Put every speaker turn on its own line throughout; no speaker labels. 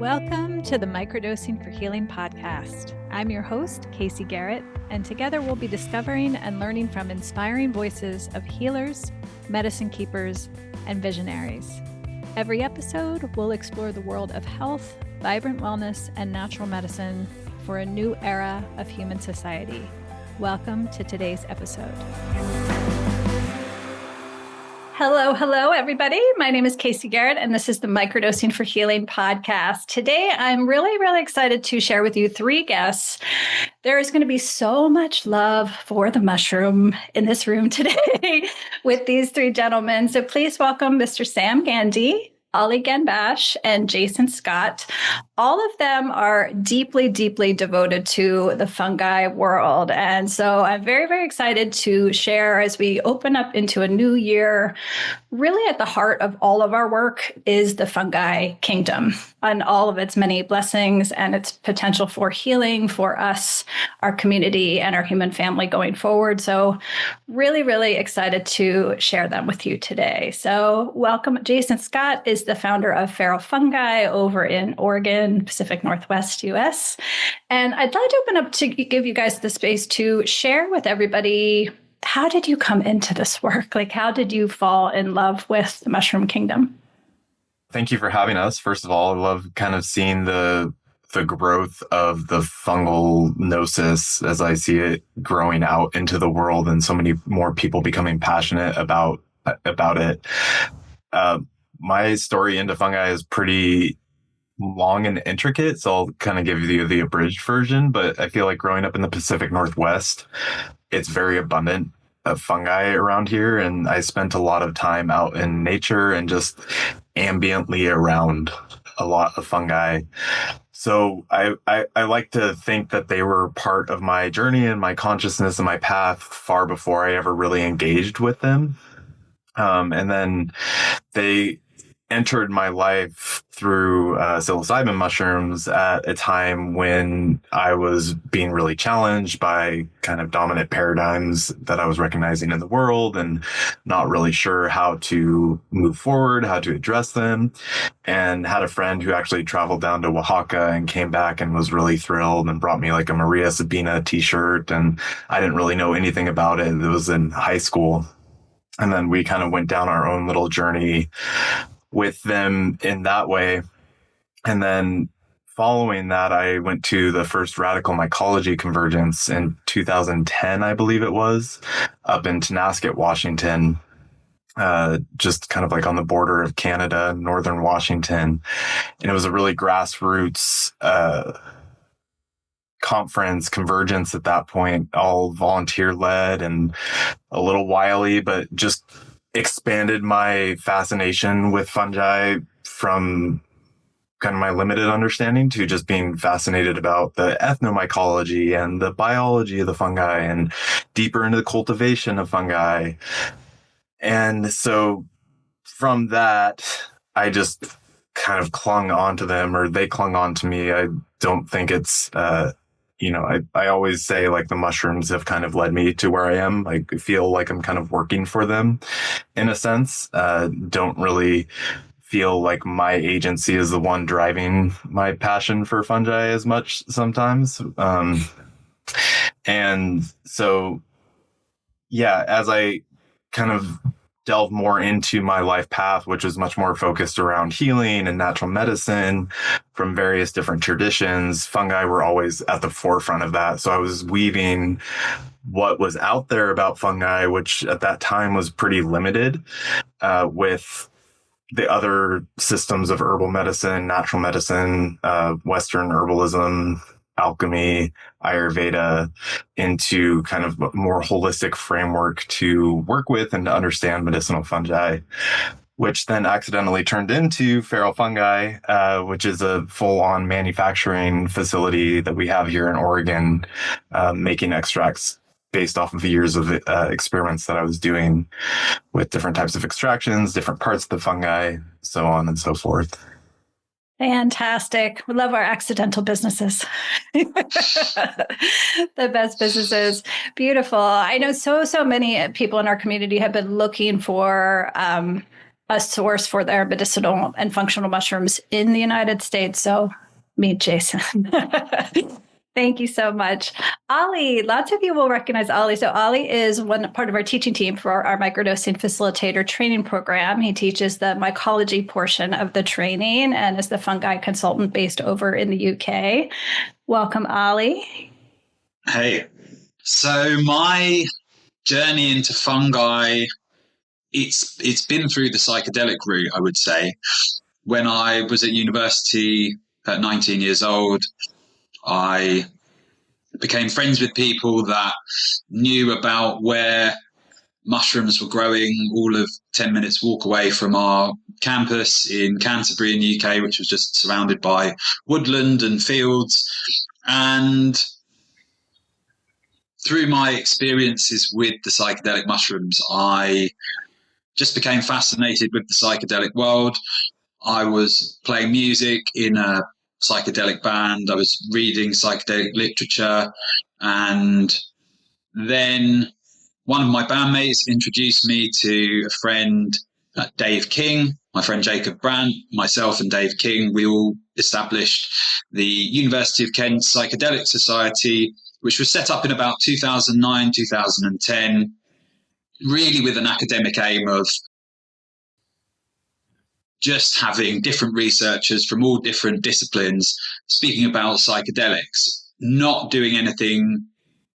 Welcome to the Microdosing for Healing podcast. I'm your host, Casey Garrett, and together we'll be discovering and learning from inspiring voices of healers, medicine keepers, and visionaries. Every episode, we'll explore the world of health, vibrant wellness, and natural medicine for a new era of human society. Welcome to today's episode. Hello, everybody. My name is Casey Garrett, and this is the Microdosing for Healing podcast. Today, I'm really excited to share with you three guests. There is going to be so much love for the mushroom in this room today with these three gentlemen. So please welcome Mr. Sam Gandy, Oli Genn-Bash, and Jason Scott. All of them are deeply devoted to the fungi world. And so I'm very excited to share as we open up into a new year. Really at the heart of all of our work is the fungi kingdom and all of its many blessings and its potential for healing for us, our community, and our human family going forward. So really excited to share them with you today. So welcome. Jason Scott is the founder of Feral Fungi over in Oregon, Pacific Northwest, US. And I'd like to open up to give you guys the space to share with everybody, how did you come into this work? Like, how did you fall in love with the mushroom kingdom?
Thank you for having us. First of all, I love kind of seeing the growth of the fungal gnosis as I see it growing out into the world and so many more people becoming passionate about it. My story into fungi is pretty long and intricate, so I'll kind of give you the abridged version, but I feel like growing up in the Pacific Northwest, it's very abundant of fungi around here, and I spent a lot of time out in nature and just ambiently around a lot of fungi. So I like to think that they were part of my journey and my consciousness and my path far before I ever really engaged with them. And then they entered my life through psilocybin mushrooms at a time when I was being really challenged by kind of dominant paradigms that I was recognizing in the world and not really sure how to move forward, how to address them. And had a friend who actually traveled down to Oaxaca and came back and was really thrilled and brought me like a Maria Sabina t-shirt. And I didn't really know anything about it. It was in high school. And then we kind of went down our own little journey with them in that way. And then following that, I went to the first radical mycology convergence in 2010, I believe it was, up in Tonasket, Washington, just kind of like on the border of Canada, northern Washington. And it was a really grassroots conference, convergence at that point, all volunteer led and a little wily, but just expanded my fascination with fungi from kind of my limited understanding to just being fascinated about the ethnomycology and the biology of the fungi and deeper into the cultivation of fungi. And so from that, I just kind of clung onto them, or they clung on to me. I don't think it's, I always say like the mushrooms have kind of led me to where I am. I feel like I'm kind of working for them in a sense. Don't really feel like my agency is the one driving my passion for fungi as much sometimes. And so, yeah, as I kind of delve more into my life path, which is much more focused around healing and natural medicine from various different traditions, fungi were always at the forefront of that. So I was weaving what was out there about fungi, which at that time was pretty limited, with the other systems of herbal medicine, natural medicine, Western herbalism, alchemy, Ayurveda, into kind of a more holistic framework to work with and to understand medicinal fungi, which then accidentally turned into Feral Fungi, which is a full-on manufacturing facility that we have here in Oregon, making extracts based off of years of experiments that I was doing with different types of extractions, different parts of the fungi, so on and so forth.
Fantastic. We love our accidental businesses. The best businesses. Beautiful. I know so many people in our community have been looking for a source for their medicinal and functional mushrooms in the United States. So meet Jason. Thank you so much. Oli, lots of you will recognize Oli. So Oli is one part of our teaching team for our microdosing facilitator training program. He teaches the mycology portion of the training and is the fungi consultant based over in the UK. Welcome, Oli.
Hey. So my journey into fungi, it's been through the psychedelic route, I would say. When I was at university at 19 years old, I became friends with people that knew about where mushrooms were growing all of 10 minutes walk away from our campus in Canterbury in the UK, which was just surrounded by woodland and fields. And through my experiences with the psychedelic mushrooms, I just became fascinated with the psychedelic world. I was playing music in a psychedelic band. I was reading psychedelic literature. And then one of my bandmates introduced me to a friend, Dave King, my friend Jacob Brandt, myself and Dave King. We all established the University of Kent Psychedelic Society, which was set up in about 2009, 2010, really with an academic aim of just having different researchers from all different disciplines speaking about psychedelics, not doing anything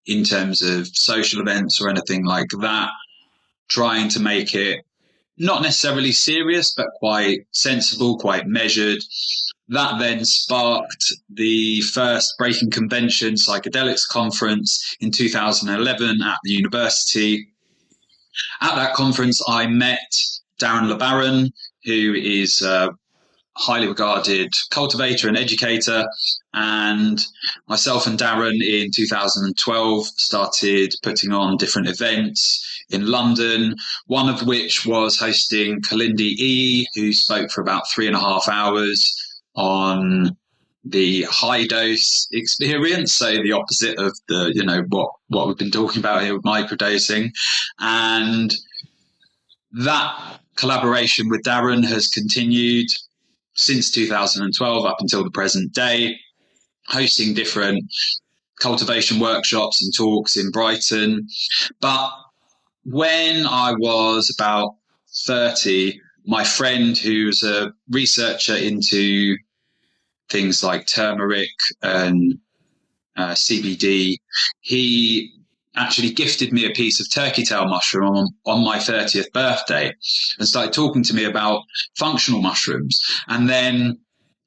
in terms of social events or anything like that, trying to make it not necessarily serious, but quite sensible, quite measured. That then sparked the first Breaking Convention Psychedelics Conference in 2011 at the university. At that conference, I met Darren LeBaron, who is a highly regarded cultivator and educator. And myself and Darren in 2012 started putting on different events in London, one of which was hosting Kalindi E, who spoke for about 3.5 hours on the high dose experience. So the opposite of the, what we've been talking about here with microdosing. And that collaboration with Darren has continued since 2012 up until the present day, hosting different cultivation workshops and talks in Brighton. But when I was about 30, my friend, who's a researcher into things like turmeric and CBD, he actually gifted me a piece of turkey tail mushroom on my 30th birthday and started talking to me about functional mushrooms. And then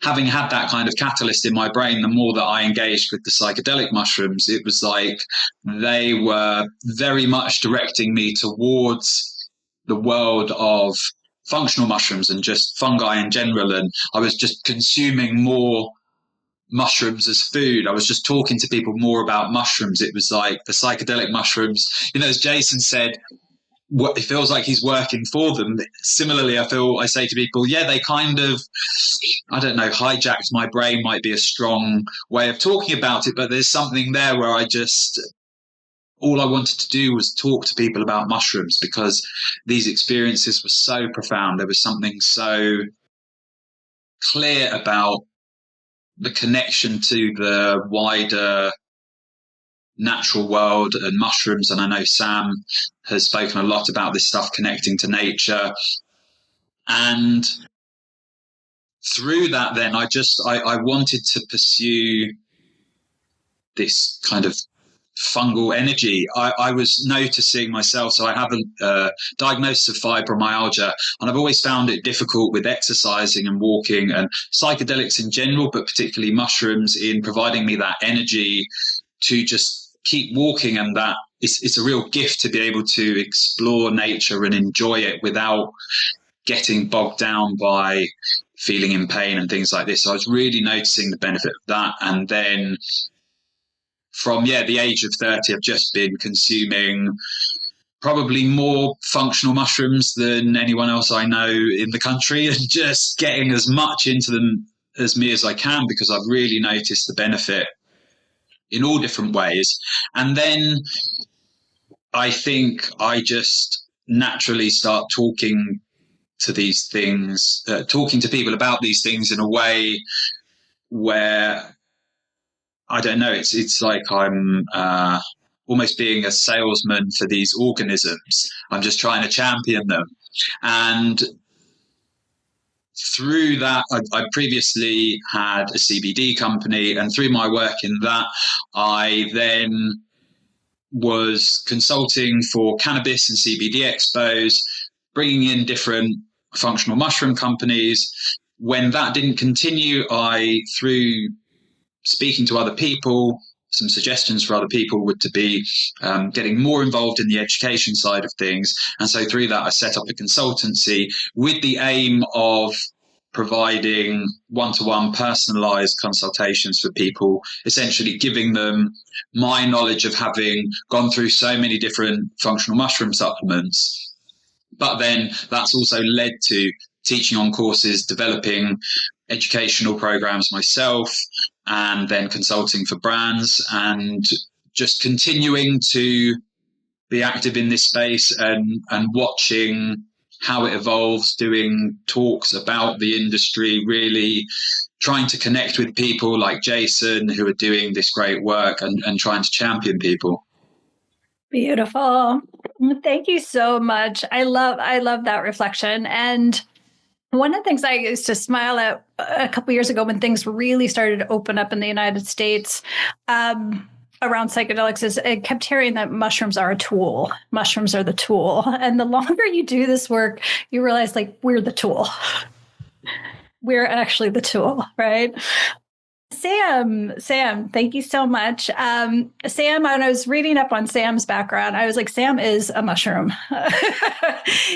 having had that kind of catalyst in my brain, the more that I engaged with the psychedelic mushrooms, it was like they were very much directing me towards the world of functional mushrooms and just fungi in general. And I was just consuming more mushrooms as food. I was just talking to people more about mushrooms. It was like the psychedelic mushrooms, as Jason said, it feels like he's working for them. Similarly, I say to people, yeah, they kind of, I don't know, hijacked my brain might be a strong way of talking about it, but there's something there where all I wanted to do was talk to people about mushrooms because these experiences were so profound. There was something so clear about the connection to the wider natural world and mushrooms. And I know Sam has spoken a lot about this stuff, connecting to nature. And through that, then I wanted to pursue this kind of fungal energy. I was noticing myself, so I have a diagnosis of fibromyalgia, and I've always found it difficult with exercising and walking and psychedelics in general, but particularly mushrooms in providing me that energy to just keep walking. And that it's a real gift to be able to explore nature and enjoy it without getting bogged down by feeling in pain and things like this. So I was really noticing the benefit of that. And then from the age of 30, I've just been consuming probably more functional mushrooms than anyone else I know in the country, and just getting as much into them as I can, because I've really noticed the benefit in all different ways. And then I think I just naturally start talking to these things, talking to people about these things in a way where, I don't know, it's like I'm almost being a salesman for these organisms. I'm just trying to champion them. And through that, I previously had a CBD company, and through my work in that, I then was consulting for cannabis and CBD expos, bringing in different functional mushroom companies. When that didn't continue, through speaking to other people, some suggestions for other people would to be getting more involved in the education side of things. And so through that, I set up a consultancy with the aim of providing one-to-one personalized consultations for people, essentially giving them my knowledge of having gone through so many different functional mushroom supplements. But then that's also led to teaching on courses, developing educational programs myself, and then consulting for brands, and just continuing to be active in this space and watching how it evolves, doing talks about the industry, really trying to connect with people like Jason who are doing this great work and trying to champion people.
Beautiful. Thank you so much. I love that reflection. And one of the things I used to smile at a couple years ago when things really started to open up in the United States around psychedelics is I kept hearing that mushrooms are a tool. Mushrooms are the tool. And the longer you do this work, you realize like we're the tool. We're actually the tool, right? Sam, thank you so much. Sam, when I was reading up on Sam's background, I was like, Sam is a mushroom.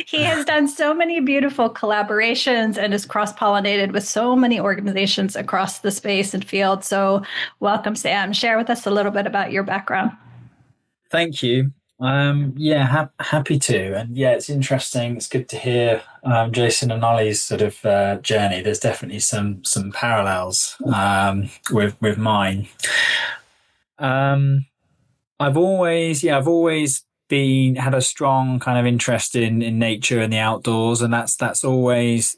He has done so many beautiful collaborations and is cross-pollinated with so many organizations across the space and field. So welcome, Sam. Share with us a little bit about your background.
Thank you. Happy to. And yeah, it's interesting. It's good to hear Jason and Oli's sort of journey. There's definitely some parallels with mine. I've always had a strong kind of interest in nature and the outdoors, and that's always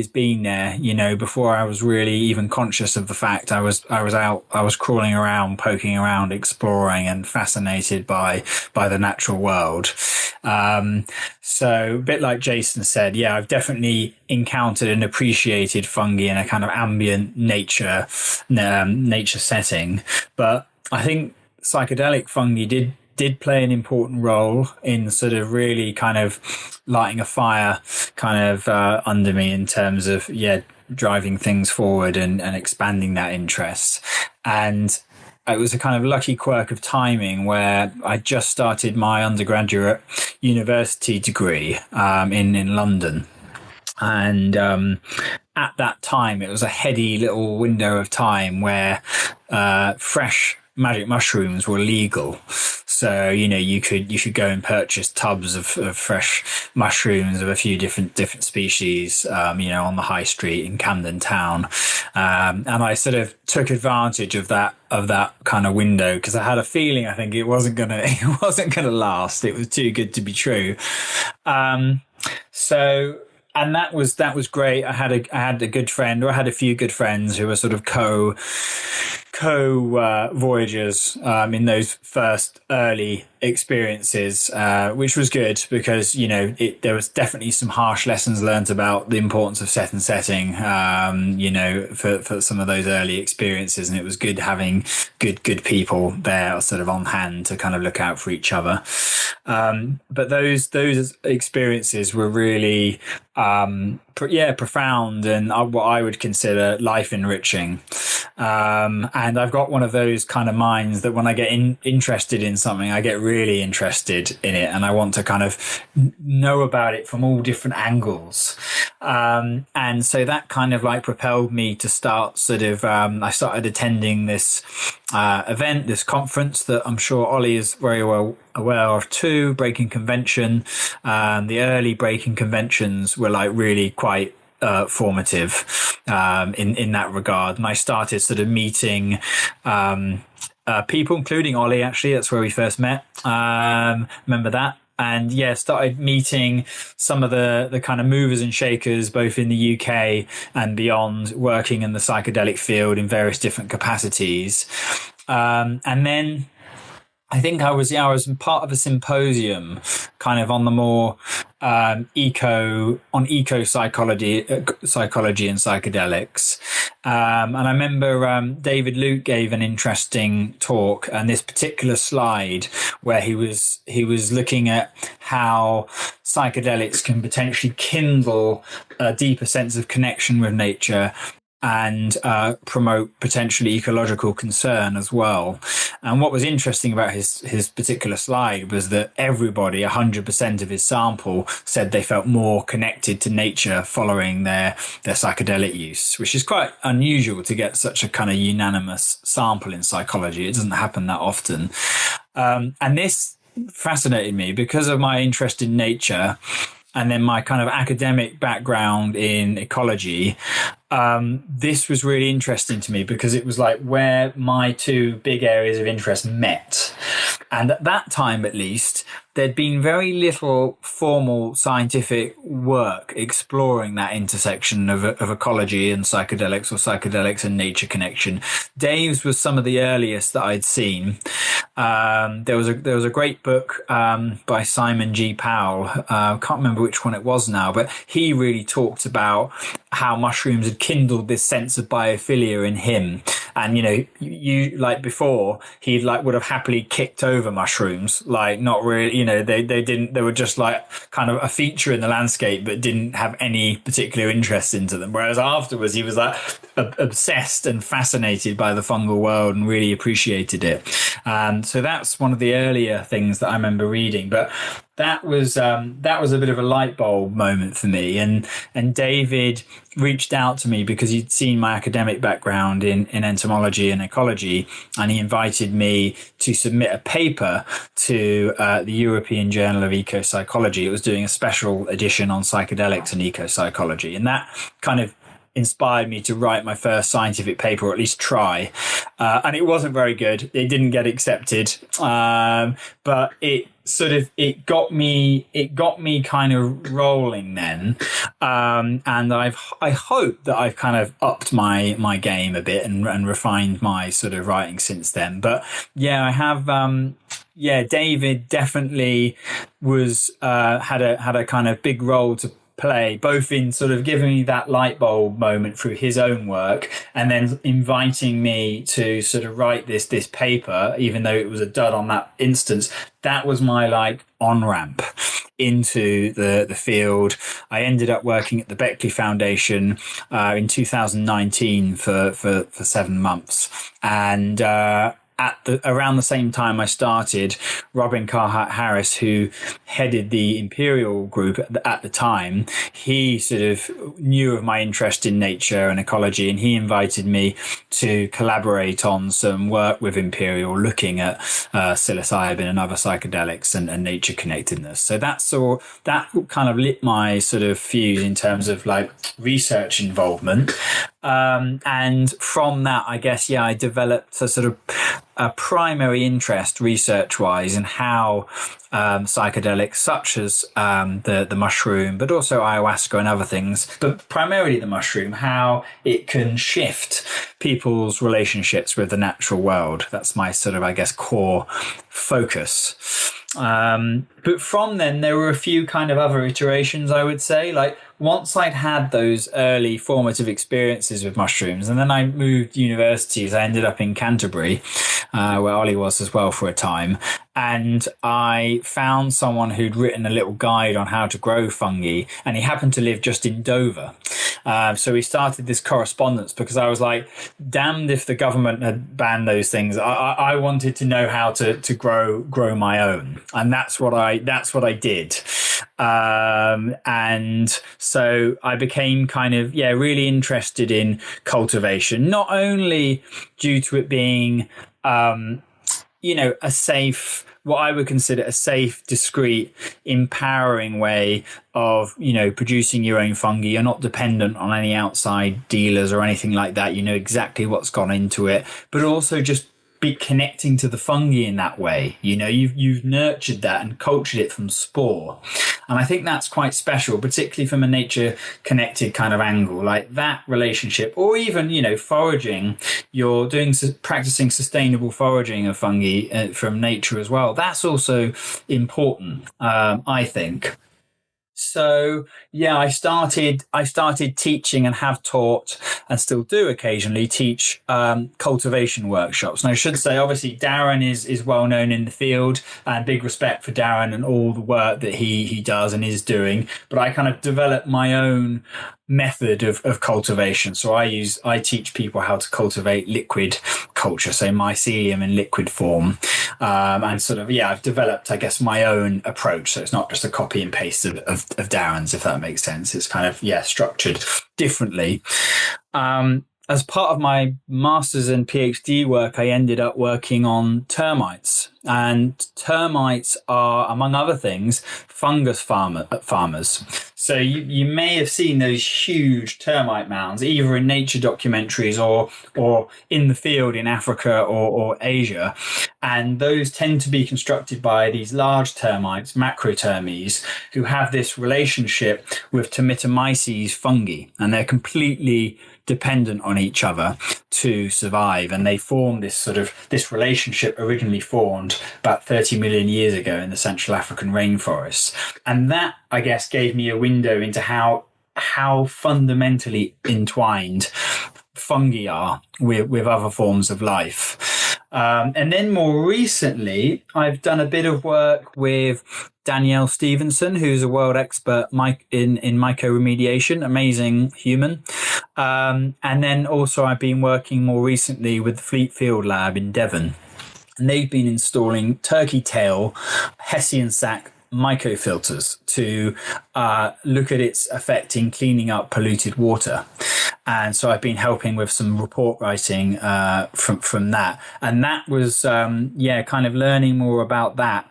been there. You know, before I was really even conscious of the fact I was crawling around, poking around, exploring, and fascinated by the natural world. So a bit like Jason said, yeah, I've definitely encountered and appreciated fungi in a kind of ambient nature setting, but I think psychedelic fungi did play an important role in sort of really kind of lighting a fire kind of under me in terms of, driving things forward and expanding that interest. And it was a kind of lucky quirk of timing where I just started my undergraduate university degree in London. And at that time, it was a heady little window of time where fresh magic mushrooms were legal. So, you know, you could go and purchase tubs of fresh mushrooms of a few different species, on the high street in Camden Town. And I sort of took advantage of that kind of window because I had a feeling I think it wasn't gonna last. It was too good to be true. And that was great. I had a good friend, or I had a few good friends who were sort of co voyagers in those first early experiences, which was good because, you know, there was definitely some harsh lessons learned about the importance of set and setting, for some of those early experiences. And it was good having good people there sort of on hand to kind of look out for each other. But those experiences were really profound and what I would consider life enriching. And I've got one of those kind of minds that when I get interested in something, I get really interested in it and I want to kind of know about it from all different angles. And so that kind of like propelled me to start sort of, I started attending this event, this conference that I'm sure Oli is very well aware of too, Breaking Convention. The early Breaking Conventions were like really quite formative in that regard. And I started sort of meeting people, including Oli, actually. That's where we first met. Remember that? and started meeting some of the kind of movers and shakers, both in the UK and beyond, working in the psychedelic field in various different capacities. And then I think I was part of a symposium kind of on the more eco psychology and psychedelics. And I remember David Luke gave an interesting talk, and this particular slide where he was looking at how psychedelics can potentially kindle a deeper sense of connection with nature and promote potentially ecological concern as well. And what was interesting about his particular slide was that everybody, 100% of his sample, said they felt more connected to nature following their psychedelic use, which is quite unusual to get such a kind of unanimous sample in psychology. It doesn't happen that often. And this fascinated me because of my interest in nature and then my kind of academic background in ecology. This was really interesting to me because it was like where my two big areas of interest met. And at that time, at least, there'd been very little formal scientific work exploring that intersection of ecology and psychedelics, or psychedelics and nature connection. Dave's was some of the earliest that I'd seen. There was a great book by Simon G. Powell. I can't remember which one it was now, but he really talked about how mushrooms had kindled this sense of biophilia in him. And, you like before, he would have happily kicked over mushrooms, like not really, they were just like kind of a feature in the landscape, but didn't have any particular interest into them. Whereas afterwards, he was like obsessed and fascinated by the fungal world and really appreciated it. So that's one of the earlier things that I remember reading. But that was a bit of a light bulb moment for me. And David reached out to me because he'd seen my academic background in entomology and ecology, and he invited me to submit a paper to the European Journal of Ecopsychology. It was doing a special edition on psychedelics and ecopsychology, and that kind of inspired me to write my first scientific paper, or at least try. And it wasn't very good. It didn't get accepted. But it got me kind of rolling then. And I hope that I've kind of upped my game a bit and refined my sort of writing since then. But I have, David definitely was, had a kind of big role to play, both in sort of giving me that light bulb moment through his own work, and then inviting me to sort of write this paper, even though it was a dud on that instance. That was my on-ramp into the field. I ended up working at the Beckley Foundation in 2019 for 7 months, and around the same time I started, Robin Carhart-Harris, who headed the Imperial group at the time, he sort of knew of my interest in nature and ecology, and he invited me to collaborate on some work with Imperial looking at psilocybin and other psychedelics and nature connectedness. So that kind of lit my sort of fuse in terms of research involvement. And from that, I guess, I developed a sort of a primary interest research-wise in how psychedelics such as the mushroom, but also ayahuasca and other things, but primarily the mushroom, how it can shift people's relationships with the natural world. That's my sort of, I guess, core focus. But from then, there were a few kind of other iterations, I would say. Once I'd had those early formative experiences with mushrooms, and then I moved universities, I ended up in Canterbury, where Oli was as well for a time. And I found someone who'd written a little guide on how to grow fungi, and he happened to live just in Dover. So we started this correspondence because I was like, damned if the government had banned those things. I wanted to know how to grow my own. And that's what I did. And so I became kind of, really interested in cultivation, not only due to it being, a safe, what I would consider a safe, discreet, empowering way of, producing your own fungi. You're not dependent on any outside dealers or anything like that. You know exactly what's gone into it, but also just be connecting to the fungi in that way. You've nurtured that and cultured it from spore. And I think that's quite special, particularly from a nature connected kind of angle, like that relationship, or even, foraging, you're practicing sustainable foraging of fungi from nature as well. That's also important, I think. So yeah, I started teaching and have taught and still do occasionally teach cultivation workshops. And I should say, obviously, Darren is well known in the field, and big respect for Darren and all the work that he does and is doing. But I kind of developed my own method of cultivation. So I teach people how to cultivate liquid culture, so mycelium in liquid form, and sort of I've developed, I guess, my own approach. So it's not just a copy and paste of Darren's, if that makes sense. It's kind of structured differently. As part of my master's and PhD work, I ended up working on termites. And termites are, among other things, fungus farmers. So you may have seen those huge termite mounds, either in nature documentaries or in the field in Africa or Asia. And those tend to be constructed by these large termites, macrotermes, who have this relationship with Termitomyces fungi. And they're completely dependent on each other to survive, and they form this relationship originally formed about 30 million years ago in the Central African rainforests. And that, I guess, gave me a window into how fundamentally entwined fungi are with other forms of life. And then more recently, I've done a bit of work with Danielle Stevenson, who's a world expert in mycoremediation, amazing human. And then also I've been working more recently with the Fleet Field Lab in Devon. And they've been installing turkey tail Hessian sac mycofilters to look at its effect in cleaning up polluted water. And so I've been helping with some report writing from that. And that was, kind of learning more about that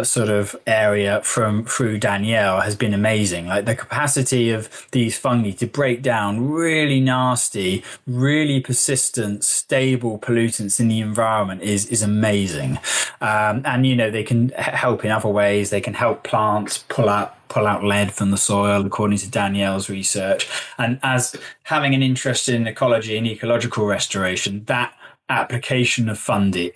sort of area through Danielle has been amazing. Like the capacity of these fungi to break down really nasty, really persistent, stable pollutants in the environment is amazing. And, they can help in other ways. They can help plants pull out lead from the soil, according to Danielle's research. And as having an interest in ecology and ecological restoration, that application of fungi,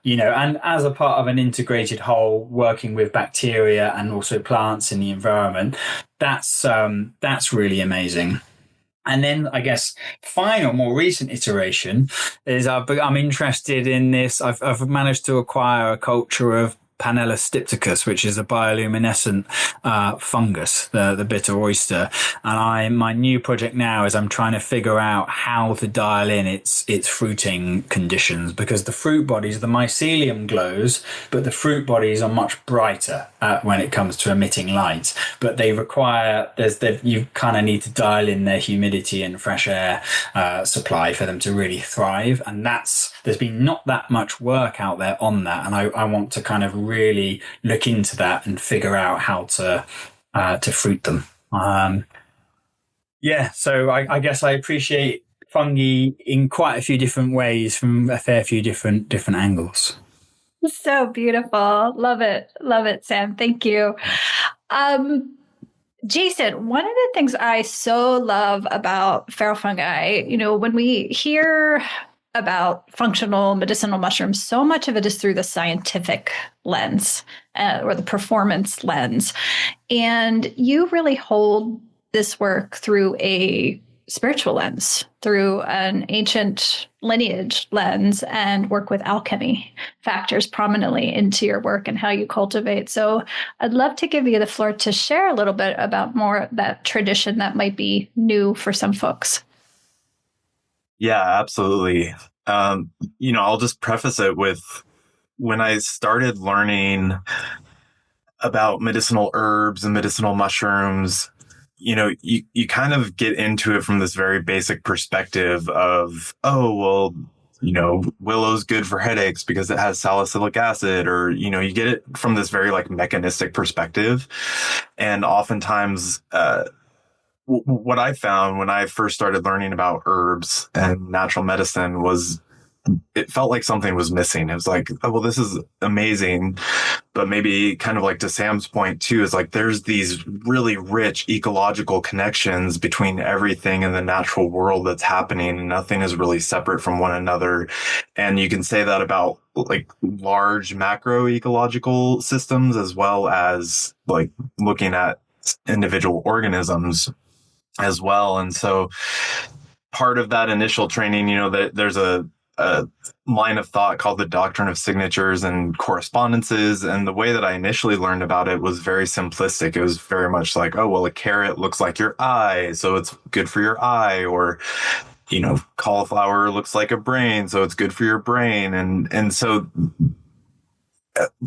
and as a part of an integrated whole, working with bacteria and also plants in the environment, that's really amazing. And then I guess final, more recent iteration is I'm interested in this. I've managed to acquire a culture of Panellus stypticus, which is a bioluminescent fungus, the bitter oyster. And my new project now is I'm trying to figure out how to dial in its fruiting conditions, because the fruit bodies, the mycelium glows, but the fruit bodies are much brighter when it comes to emitting light. But they require, you kind of need to dial in their humidity and fresh air supply for them to really thrive. And there's been not that much work out there on that. And I want to kind of really look into that and figure out how to fruit them. So I guess I appreciate fungi in quite a few different ways from a fair few different angles.
So beautiful. Love it, Sam. Thank you. Jason, one of the things I so love about feral fungi, when we hear about functional medicinal mushrooms, so much of it is through the scientific lens or the performance lens. And you really hold this work through a spiritual lens, through an ancient lineage lens, and work with alchemy factors prominently into your work and how you cultivate. So I'd love to give you the floor to share a little bit about more of that tradition that might be new for some folks.
Yeah, absolutely. I'll just preface it with when I started learning about medicinal herbs and medicinal mushrooms, you kind of get into it from this very basic perspective of, willow's good for headaches because it has salicylic acid, or, you get it from this very like mechanistic perspective. And oftentimes, what I found when I first started learning about herbs and natural medicine was it felt like something was missing. It was like, oh, well, this is amazing. But maybe kind of like to Sam's point too, is like there's these really rich ecological connections between everything in the natural world that's happening, and nothing is really separate from one another. And you can say that about like large macro ecological systems, as well as like looking at individual organisms as well. And so part of that initial training, that there's a line of thought called the doctrine of signatures and correspondences. And the way that I initially learned about it was very simplistic. It was very much like, oh, well, a carrot looks like your eye, so it's good for your eye. Or, cauliflower looks like a brain, so it's good for your brain. And so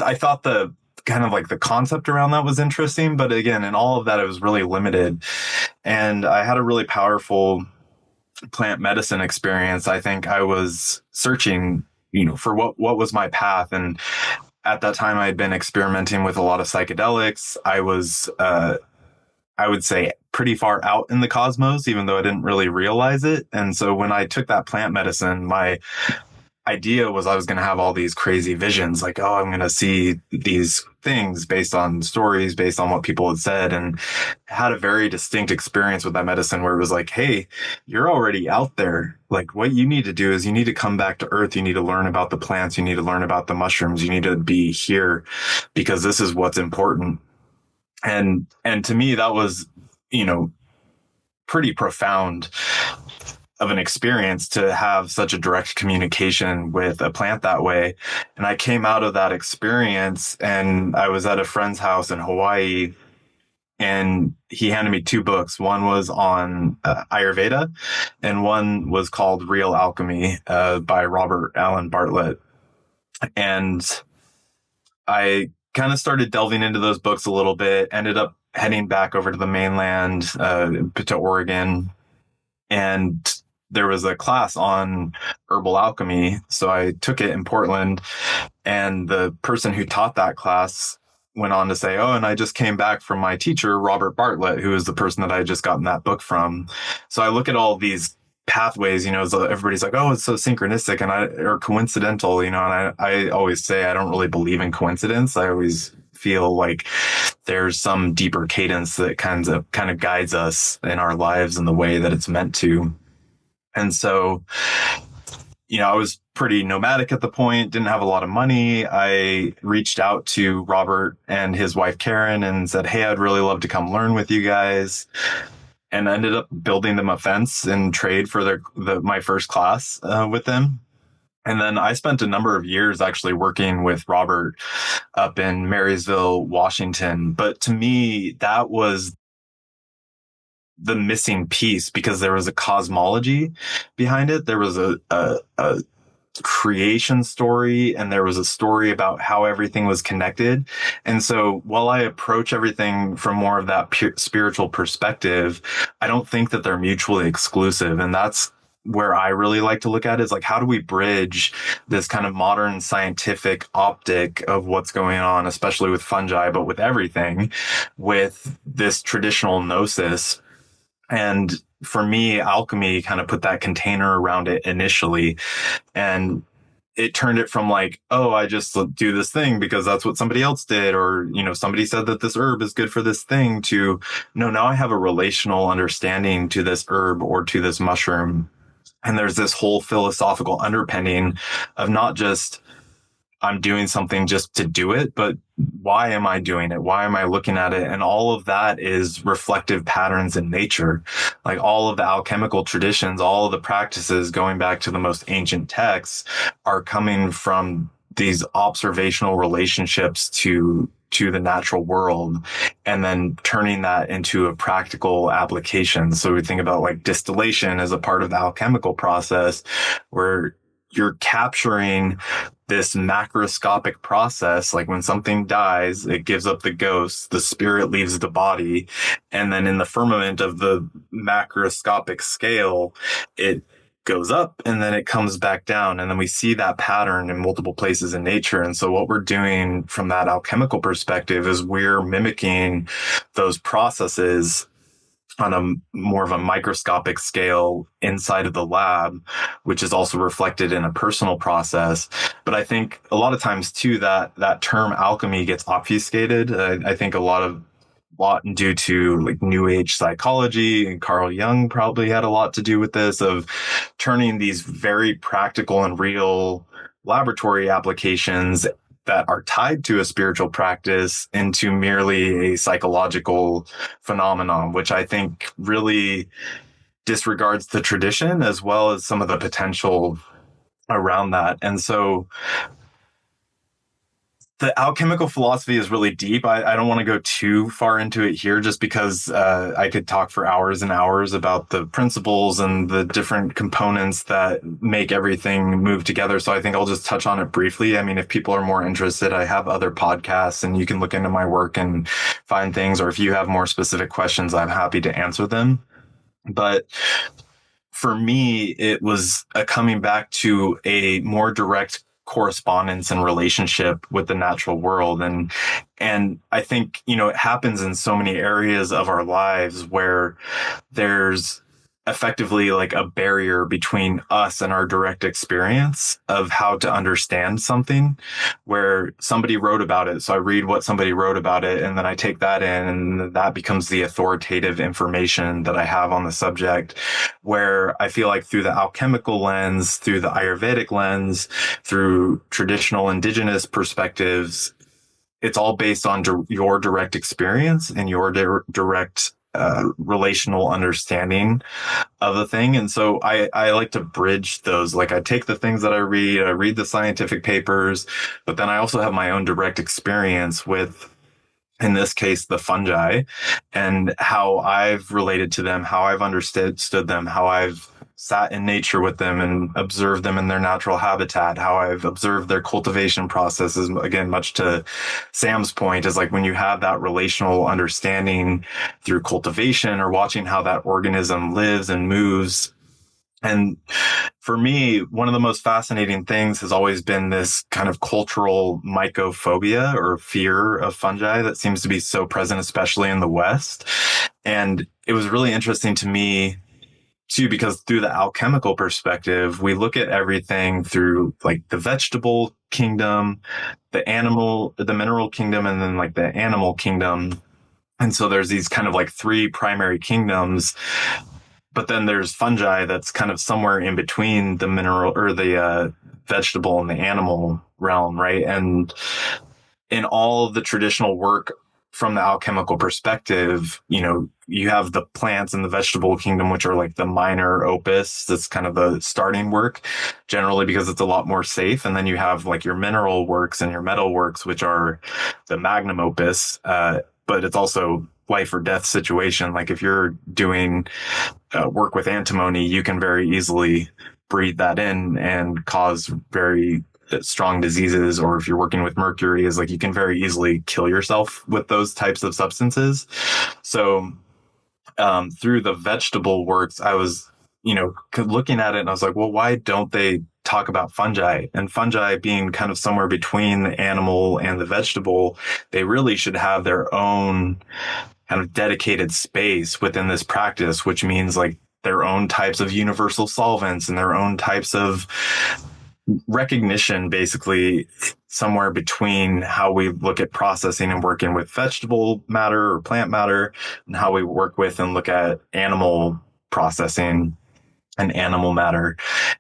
I thought the kind of like the concept around that was interesting. But again, in all of that, it was really limited. And I had a really powerful plant medicine experience. I think I was searching, for what was my path. And at that time I had been experimenting with a lot of psychedelics. I was, I would say pretty far out in the cosmos, even though I didn't really realize it. And so when I took that plant medicine, my idea was I was going to have all these crazy visions, like, oh, I'm going to see these things based on stories, based on what people had said, and had a very distinct experience with that medicine where it was like, hey, you're already out there. Like, what you need to do is you need to come back to earth. You need to learn about the plants. You need to learn about the mushrooms. You need to be here because this is what's important. And to me, that was, pretty profound of an experience to have such a direct communication with a plant that way. And I came out of that experience and I was at a friend's house in Hawaii, and he handed me two books. One was on Ayurveda and one was called Real Alchemy by Robert Allen Bartlett. And I kind of started delving into those books a little bit, ended up heading back over to the mainland, to Oregon. And there was a class on herbal alchemy. So I took it in Portland, and the person who taught that class went on to say, oh, and I just came back from my teacher, Robert Bartlett, who is the person that I had just gotten that book from. So I look at all these pathways, everybody's like, oh, it's so synchronistic or coincidental, and I always say I don't really believe in coincidence. I always feel like there's some deeper cadence that kind of guides us in our lives in the way that it's meant to. And so, I was pretty nomadic at the point, didn't have a lot of money. I reached out to Robert and his wife, Karen, and said, hey, I'd really love to come learn with you guys. And I ended up building them a fence in trade for my first class with them. And then I spent a number of years actually working with Robert up in Marysville, Washington. But to me, that was the missing piece, because there was a cosmology behind it. There was a creation story, and there was a story about how everything was connected. And so while I approach everything from more of that spiritual perspective, I don't think that they're mutually exclusive. And that's where I really like to look at is like, how do we bridge this kind of modern scientific optic of what's going on, especially with fungi, but with everything, with this traditional gnosis. And for me, alchemy kind of put that container around it initially. And it turned it from like, oh, I just do this thing because that's what somebody else did. Or, somebody said that this herb is good for this thing, to no, now I have a relational understanding to this herb or to this mushroom. And there's this whole philosophical underpinning of not just I'm doing something just to do it, but why am I doing it? Why am I looking at it? And all of that is reflective patterns in nature. Like all of the alchemical traditions, all of the practices going back to the most ancient texts are coming from these observational relationships to the natural world, and then turning that into a practical application. So we think about like distillation as a part of the alchemical process, where you're capturing this macroscopic process. Like when something dies, it gives up the ghost, the spirit leaves the body. And then in the firmament of the macroscopic scale, it goes up and then it comes back down. And then we see that pattern in multiple places in nature. And so what we're doing from that alchemical perspective is we're mimicking those processes on a more of a microscopic scale inside of the lab, which is also reflected in a personal process. But I think a lot of times too, that term alchemy gets obfuscated. I think a lot due to like new age psychology, and Carl Jung probably had a lot to do with this, of turning these very practical and real laboratory applications that are tied to a spiritual practice into merely a psychological phenomenon, which I think really disregards the tradition as well as some of the potential around that. And so the alchemical philosophy is really deep. I don't want to go too far into it here, just because I could talk for hours and hours about the principles and the different components that make everything move together. So I think I'll just touch on it briefly. I mean, if people are more interested, I have other podcasts and you can look into my work and find things, or if you have more specific questions, I'm happy to answer them. But for me, it was a coming back to a more direct correspondence and relationship with the natural world. And I think, it happens in so many areas of our lives where there's effectively like a barrier between us and our direct experience of how to understand something, where somebody wrote about it. So I read what somebody wrote about it, and then I take that in, and that becomes the authoritative information that I have on the subject. Where I feel like through the alchemical lens, through the Ayurvedic lens, through traditional indigenous perspectives, it's all based on your direct experience and your direct relational understanding of the thing. And so I like to bridge those. Like, I take the things that I read the scientific papers, but then I also have my own direct experience with, in this case, the fungi, and how I've related to them, how I've understood them, how I've sat in nature with them and observed them in their natural habitat, how I've observed their cultivation processes. Again, much to Sam's point, is like when you have that relational understanding through cultivation or watching how that organism lives and moves. And for me, one of the most fascinating things has always been this kind of cultural mycophobia, or fear of fungi, that seems to be so present, especially in the West. And it was really interesting to me too, because through the alchemical perspective, we look at everything through like the vegetable kingdom, the mineral kingdom, and then like the animal kingdom. And so there's these kind of like three primary kingdoms, but then there's fungi that's kind of somewhere in between the mineral or the vegetable and the animal realm, right? And in all of the traditional work from the alchemical perspective, you have the plants and the vegetable kingdom, which are like the minor opus. That's kind of the starting work, generally, because it's a lot more safe. And then you have like your mineral works and your metal works, which are the magnum opus. But it's also life or death situation. Like if you're doing work with antimony, you can very easily breathe that in and cause very strong diseases. Or if you're working with mercury, is like you can very easily kill yourself with those types of substances. So through the vegetable works, I was, looking at it and I was like, well, why don't they talk about fungi? And fungi being kind of somewhere between the animal and the vegetable, they really should have their own kind of dedicated space within this practice, which means like their own types of universal solvents and their own types of recognition, basically somewhere between how we look at processing and working with vegetable matter or plant matter, and how we work with and look at animal processing and animal matter.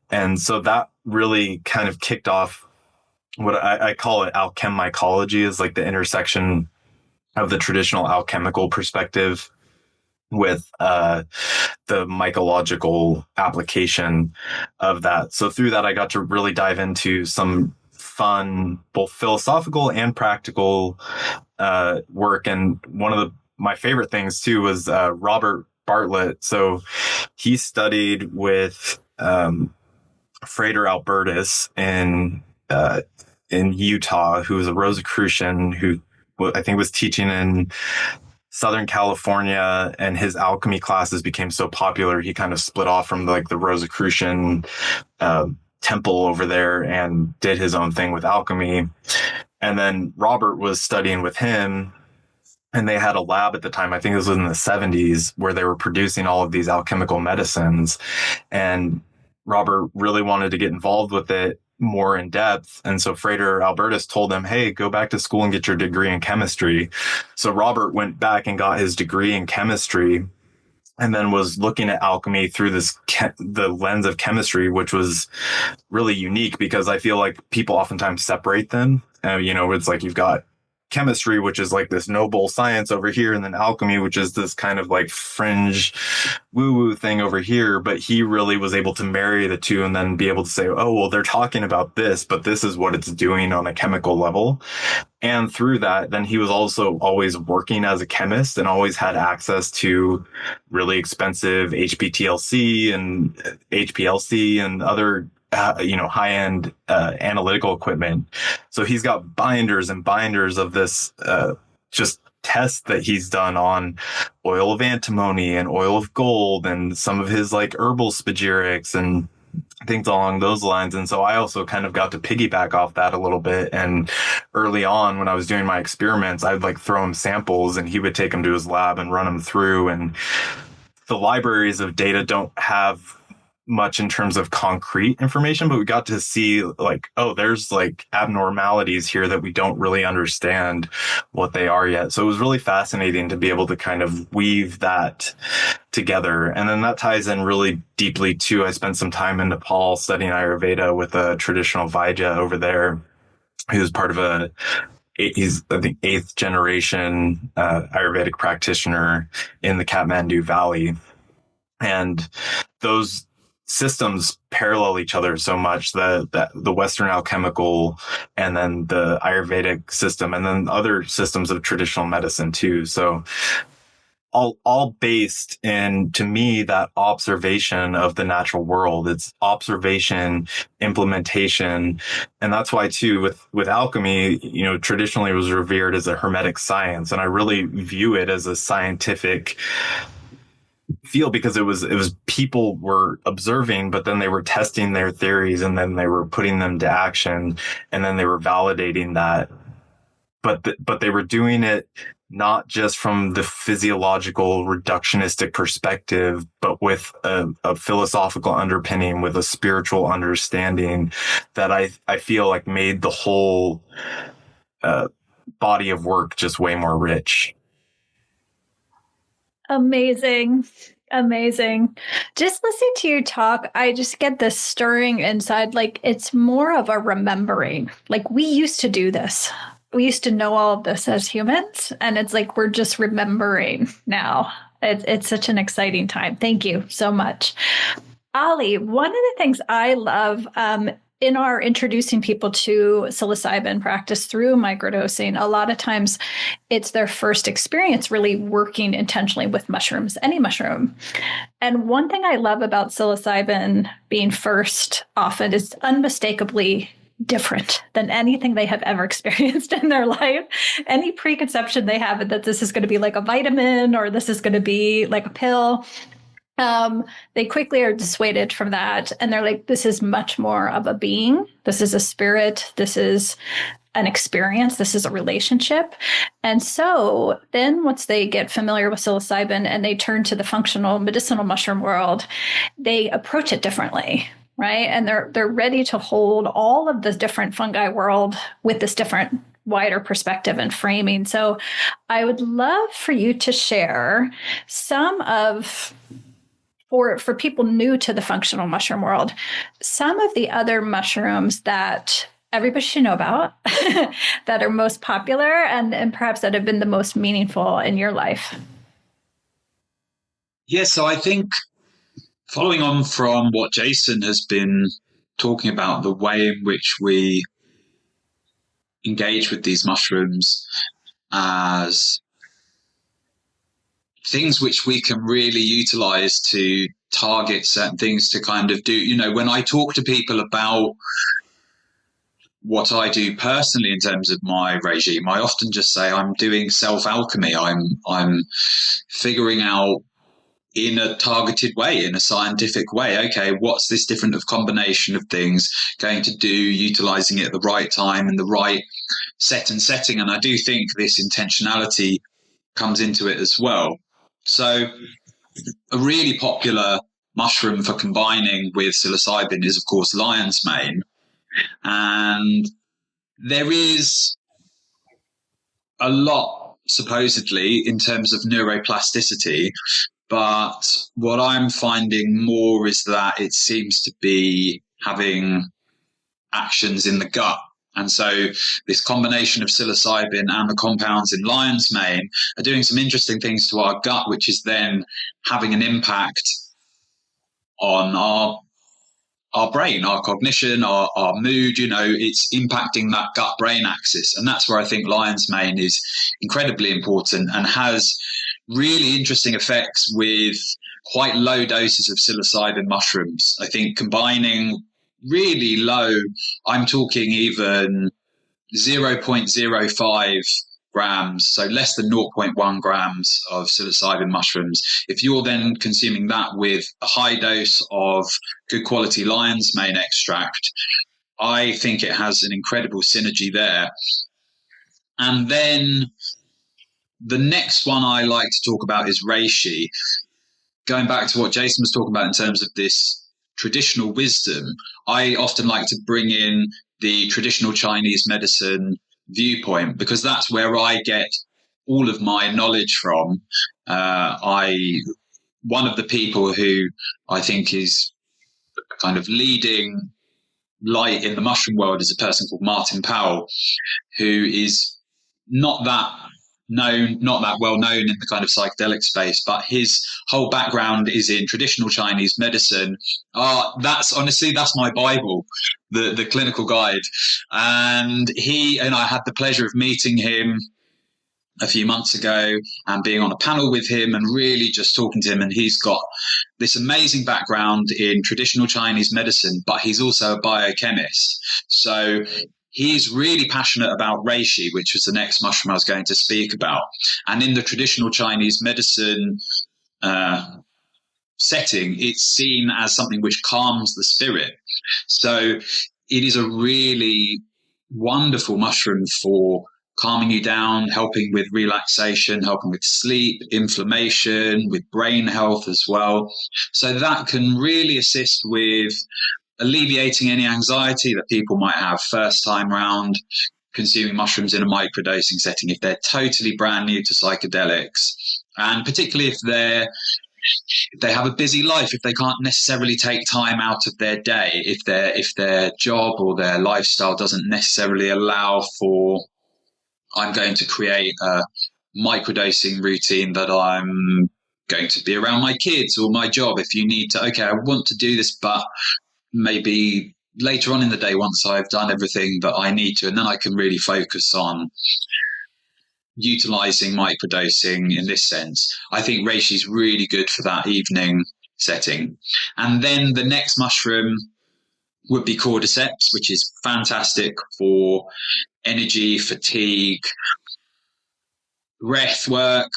And so that really kind of kicked off what I call it mycology, is like the intersection of the traditional alchemical perspective with the mycological application of that. So through that, I got to really dive into some fun, both philosophical and practical work. And one of my favorite things too was Robert Bartlett. So he studied with Frater Albertus in Utah, who was a Rosicrucian who I think was teaching in Southern California, and his alchemy classes became so popular, he kind of split off from like the Rosicrucian temple over there and did his own thing with alchemy. And then Robert was studying with him, And they had a lab at the time, I think it was in the 70s, where they were producing all of these alchemical medicines. And Robert really wanted to get involved with it more in depth. And so Frater Albertus told him, hey, go back to school and get your degree in chemistry. So Robert went back and got his degree in chemistry, and then was looking at alchemy through the lens of chemistry, which was really unique because I feel like people oftentimes separate them. It's like you've got chemistry, which is like this noble science over here, and then alchemy, which is this kind of like fringe woo-woo thing over here. But he really was able to marry the two and then be able to say, oh, well, they're talking about this, but this is what it's doing on a chemical level. And through that, then he was also always working as a chemist and always had access to really expensive HPTLC and HPLC and other high-end analytical equipment. So he's got binders and binders of this just tests that he's done on oil of antimony and oil of gold and some of his like herbal spagyrics and things along those lines. And so I also kind of got to piggyback off that a little bit. And early on, when I was doing my experiments, I'd like throw him samples and he would take them to his lab and run them through. And the libraries of data don't have much in terms of concrete information, but we got to see like, oh, there's like abnormalities here that we don't really understand what they are yet. So it was really fascinating to be able to kind of weave that together. And then that ties in really deeply too. I spent some time in Nepal studying Ayurveda with a traditional Vaidya over there, who's part of he's, I think, 8th generation Ayurvedic practitioner in the Kathmandu Valley. And those systems parallel each other so much that the Western alchemical and then the Ayurvedic system and then other systems of traditional medicine too. So all based in, to me, that observation of the natural world. It's observation, implementation. And that's why too, with alchemy, traditionally it was revered as a hermetic science. And I really view it as a scientific field because it was people were observing, but then they were testing their theories and then they were putting them to action and then they were validating that. But they were doing it not just from the physiological reductionistic perspective, but with a philosophical underpinning, with a spiritual understanding that I feel like made the whole body of work just way more rich.
Amazing. Just listening to you talk, I just get this stirring inside. Like it's more of a remembering. Like we used to do this. We used to know all of this as humans. And it's like we're just remembering now. It's such an exciting time. Thank you so much. Oli, one of the things I love in our introducing people to psilocybin practice through microdosing, a lot of times it's their first experience really working intentionally with mushrooms, any mushroom. And one thing I love about psilocybin being first often is unmistakably different than anything they have ever experienced in their life. Any preconception they have that this is going to be like a vitamin or this is going to be like a pill, they quickly are dissuaded from that. And they're like, this is much more of a being. This is a spirit. This is an experience. This is a relationship. And so then once they get familiar with psilocybin and they turn to the functional medicinal mushroom world, they approach it differently. Right. And they're ready to hold all of the different fungi world with this different wider perspective and framing. So I would love for you to share some of, for people new to the functional mushroom world, some of the other mushrooms that everybody should know about that are most popular and perhaps that have been the most meaningful in your life.
Yeah, so I think following on from what Jason has been talking about, the way in which we engage with these mushrooms as things which we can really utilize to target certain things to kind of do, when I talk to people about what I do personally in terms of my regime, I often just say I'm doing self-alchemy. I'm figuring out in a targeted way, in a scientific way, okay, what's this different of combination of things going to do, utilizing it at the right time and the right setting. And I do think this intentionality comes into it as well. So a really popular mushroom for combining with psilocybin is, of course, lion's mane. And there is a lot, supposedly, in terms of neuroplasticity. But what I'm finding more is that it seems to be having actions in the gut. And so this combination of psilocybin and the compounds in lion's mane are doing some interesting things to our gut, which is then having an impact on our brain, our cognition, our mood. It's impacting that gut-brain axis. And that's where I think lion's mane is incredibly important and has really interesting effects with quite low doses of psilocybin mushrooms. I think combining really low, I'm talking even 0.05 grams, so less than 0.1 grams of psilocybin mushrooms. If you're then consuming that with a high dose of good quality lion's mane extract, I think it has an incredible synergy there. And then the next one I like to talk about is reishi. Going back to what Jason was talking about in terms of this traditional wisdom, I often like to bring in the traditional Chinese medicine viewpoint, because that's where I get all of my knowledge from. One of the people who I think is kind of leading light in the mushroom world is a person called Martin Powell, who is not that well known in the kind of psychedelic space, but his whole background is in traditional Chinese medicine. That's my Bible, the clinical guide. And I had the pleasure of meeting him a few months ago and being on a panel with him and really just talking to him. And he's got this amazing background in traditional Chinese medicine, but he's also a biochemist. So he's really passionate about reishi, which was the next mushroom I was going to speak about. And in the traditional Chinese medicine setting, it's seen as something which calms the spirit. So it is a really wonderful mushroom for calming you down, helping with relaxation, helping with sleep, inflammation, with brain health as well. So that can really assist with alleviating any anxiety that people might have first time round consuming mushrooms in a microdosing setting, if they're totally brand new to psychedelics, and particularly if they have a busy life, if they can't necessarily take time out of their day, if their job or their lifestyle doesn't necessarily allow for, I'm going to create a microdosing routine that I'm going to be around my kids or my job. If you need to, okay, I want to do this, but maybe later on in the day, once I've done everything that I need to, and then I can really focus on utilizing microdosing in this sense. I think reishi is really good for that evening setting. And then the next mushroom would be cordyceps, which is fantastic for energy, fatigue, breath work,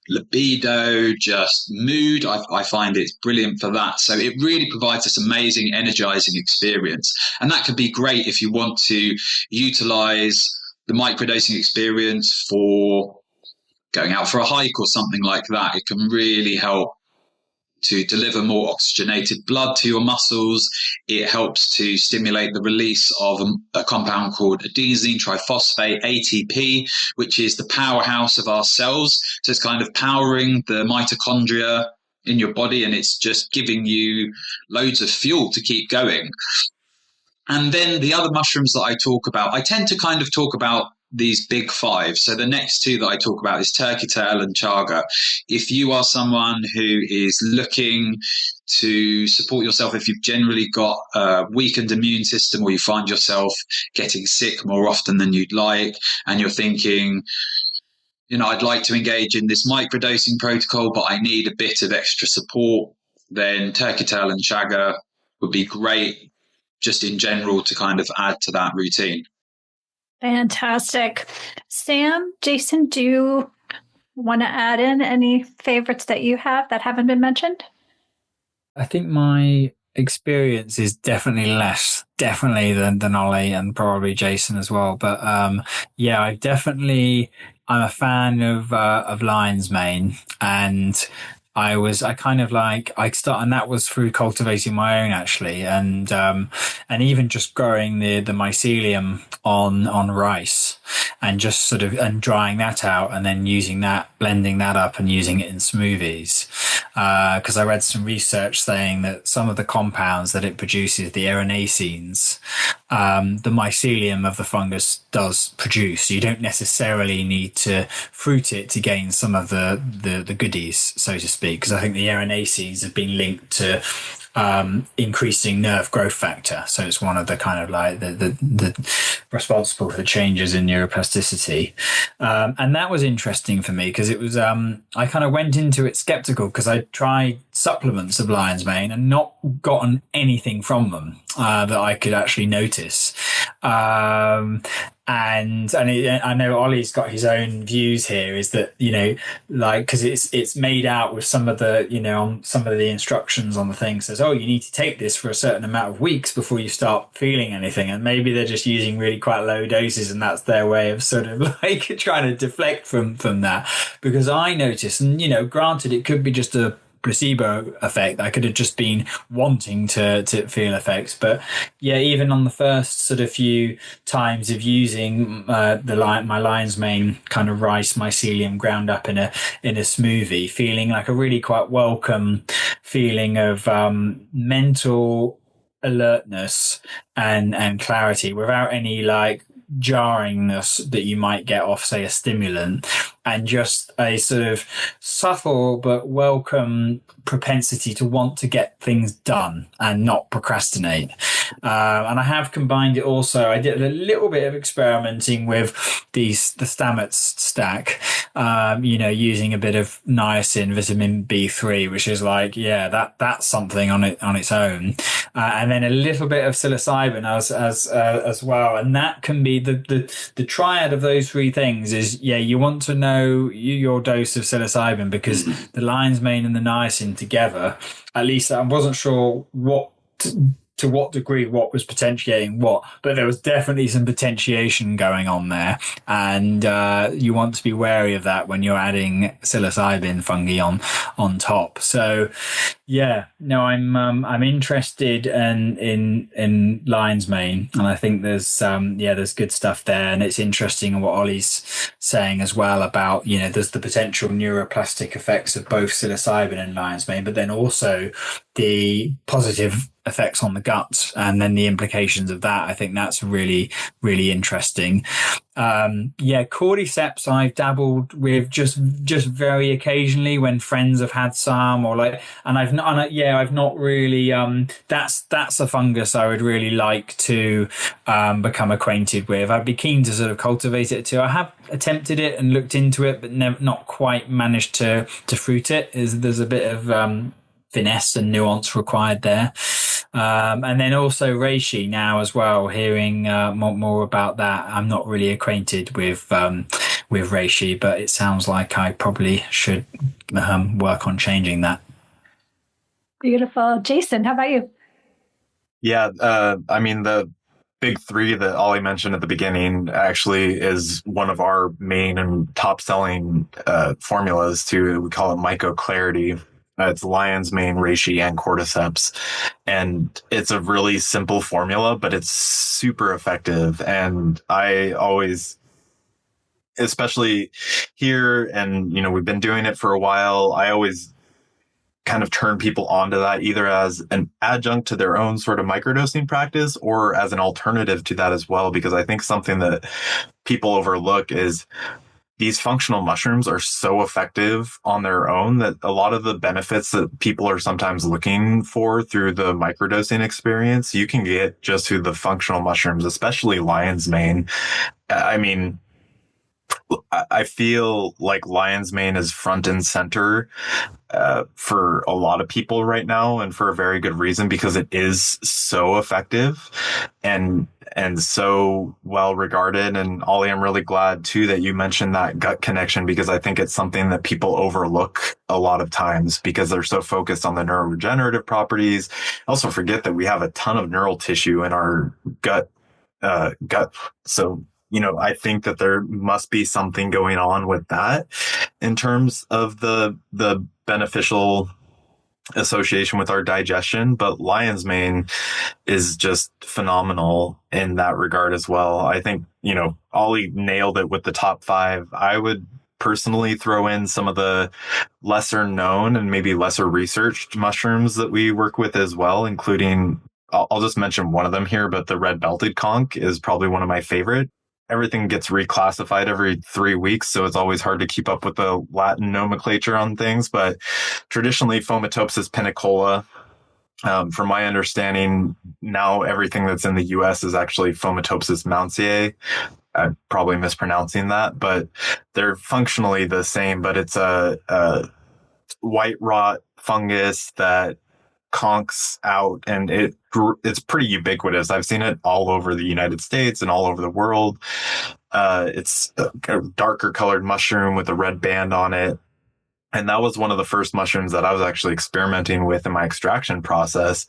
libido, just mood. I find it's brilliant for that. So it really provides this amazing, energizing experience. And that could be great if you want to utilize the microdosing experience for going out for a hike or something like that. It can really help to deliver more oxygenated blood to your muscles. It helps to stimulate the release of a compound called adenosine triphosphate, ATP, which is the powerhouse of our cells. So it's kind of powering the mitochondria in your body, and it's just giving you loads of fuel to keep going. And then the other mushrooms that I talk about, I tend to kind of talk about these big five. So the next two that I talk about is turkey tail and chaga. If you are someone who is looking to support yourself, if you've generally got a weakened immune system, or you find yourself getting sick more often than you'd like, and you're thinking, I'd like to engage in this microdosing protocol, but I need a bit of extra support, then turkey tail and chaga would be great just in general to kind of add to that routine.
Fantastic. Sam, Jason, do you want to add in any favorites that you have that haven't been mentioned?
I think my experience is definitely less, than Oli and probably Jason as well. But I've definitely I'm a fan of lion's mane, and I kind of like, and that was through cultivating my own actually. And even just growing the mycelium on rice and just sort of, and drying that out and then using that, blending that up and using it in smoothies. Cause I read some research saying that some of the compounds that it produces, the erinacines, the mycelium of the fungus does produce. You don't necessarily need to fruit it to gain some of the goodies, so to speak, because I think the erinacines have been linked to increasing nerve growth factor. So it's one of the kind of like the responsible for changes in neuroplasticity. And that was interesting for me because it was, I kind of went into it skeptical because I tried supplements of lion's mane and not gotten anything from them that I could actually notice. And I know Ollie's got his own views here, is that, you know, like, because it's made out with some of the, you know, on some of the instructions on the thing says, oh, you need to take this for a certain amount of weeks before you start feeling anything. And maybe they're just using really quite low doses and that's their way of sort of like trying to deflect from that. Because I noticed, and, you know, granted, it could be just a placebo effect. I could have just been wanting to feel effects, but yeah, even on the first sort of few times of using my lion's mane kind of rice mycelium ground up in a smoothie, feeling like a really quite welcome feeling of mental alertness and clarity without any like jarringness that you might get off, say, a stimulant, and just a sort of subtle but welcome propensity to want to get things done and not procrastinate. And I have combined it also. I did a little bit of experimenting with the Stamets stack, you know, using a bit of niacin, vitamin B3, which is like, yeah, that's something on its own. And then a little bit of psilocybin as well. And that can be the triad of those three things is, yeah, you want to know your dose of psilocybin because the lion's mane and the niacin together, at least I wasn't sure to what degree what was potentiating what, but there was definitely some potentiation going on there, and you want to be wary of that when you're adding psilocybin fungi on top. So yeah, no, I'm interested in lion's mane, and I think there's good stuff there, and it's interesting what Ollie's saying as well about, you know, there's the potential neuroplastic effects of both psilocybin and lion's mane, but then also the positive effects on the gut and then the implications of that. I think that's really, really interesting. Cordyceps I've dabbled with just very occasionally when friends have had some, or like, and I've not really, that's a fungus I would really like to become acquainted with. I'd be keen to sort of cultivate it too. I have attempted it and looked into it, but not quite managed to fruit it. There's a bit of finesse and nuance required there. And then also reishi now as well, hearing more about that. I'm not really acquainted with reishi, but it sounds like I probably should work on changing that.
Beautiful. Jason, how about you?
Yeah, I mean, the big three that Ollie mentioned at the beginning actually is one of our main and top selling formulas too. We call it mycoclarity. It's lion's mane, reishi, and cordyceps. And it's a really simple formula, but it's super effective. And I always, especially here, and, you know, we've been doing it for a while, I always kind of turn people onto that either as an adjunct to their own sort of microdosing practice or as an alternative to that as well, because I think something that people overlook is these functional mushrooms are so effective on their own that a lot of the benefits that people are sometimes looking for through the microdosing experience, you can get just through the functional mushrooms, especially lion's mane. I mean, I feel like lion's mane is front and center for a lot of people right now, and for a very good reason, because it is so effective and so well regarded. And Ollie, I'm really glad too that you mentioned that gut connection, because I think it's something that people overlook a lot of times because they're so focused on the neuroregenerative properties. Also forget that we have a ton of neural tissue in our gut. So I think that there must be something going on with that in terms of the beneficial association with our digestion. But lion's mane is just phenomenal in that regard as well. I think, Ollie nailed it with the top 5. I would personally throw in some of the lesser known and maybe lesser researched mushrooms that we work with as well, including, I'll just mention one of them here, but the red belted conch is probably one of my favorite. Everything gets reclassified every 3 weeks, so it's always hard to keep up with the Latin nomenclature on things. But traditionally, Fomitopsis pinicola. From my understanding, now everything that's in the U.S. is actually Fomitopsis mountziae. I'm probably mispronouncing that, but they're functionally the same. But it's a white rot fungus that conchs out, and it's pretty ubiquitous. I've seen it all over the United States and all over the world. It's a darker colored mushroom with a red band on it. And that was one of the first mushrooms that I was actually experimenting with in my extraction process.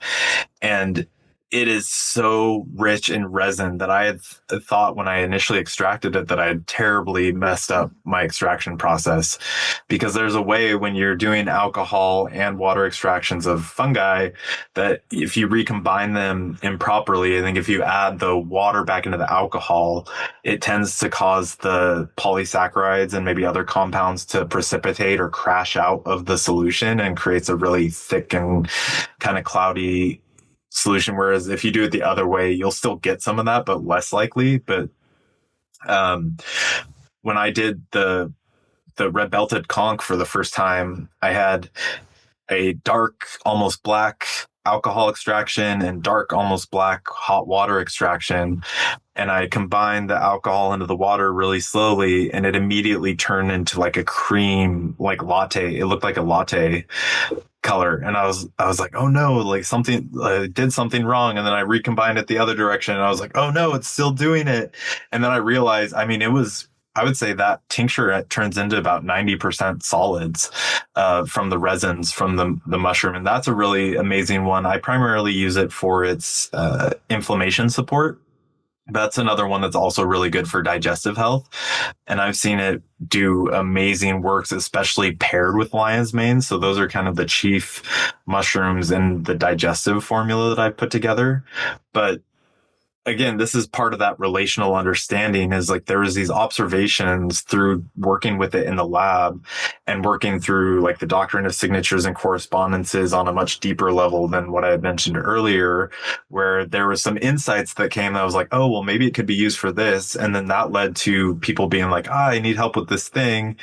And it is so rich in resin that I had thought when I initially extracted it that I had terribly messed up my extraction process, because there's a way when you're doing alcohol and water extractions of fungi that if you recombine them improperly, I think if you add the water back into the alcohol, it tends to cause the polysaccharides and maybe other compounds to precipitate or crash out of the solution and creates a really thick and kind of cloudy solution. Whereas if you do it the other way, you'll still get some of that, but less likely. But when I did the red belted conch for the first time, I had a dark, almost black alcohol extraction and dark, almost black hot water extraction. And I combined the alcohol into the water really slowly, and it immediately turned into like a cream, like latte. It looked like a latte color. And I was like, oh no, like something did something wrong. And then I recombined it the other direction, and I was like, oh no, it's still doing it. And then I realized, I would say that tincture turns into about 90% solids from the resins from the mushroom. And that's a really amazing one. I primarily use it for its inflammation support. That's another one that's also really good for digestive health. And I've seen it do amazing works, especially paired with lion's mane. So those are kind of the chief mushrooms in the digestive formula that I've put together. But again, this is part of that relational understanding, is like there was these observations through working with it in the lab and working through like the doctrine of signatures and correspondences on a much deeper level than what I had mentioned earlier, where there was some insights that came that I was like, oh, well, maybe it could be used for this. And then that led to people being like, I need help with this thing.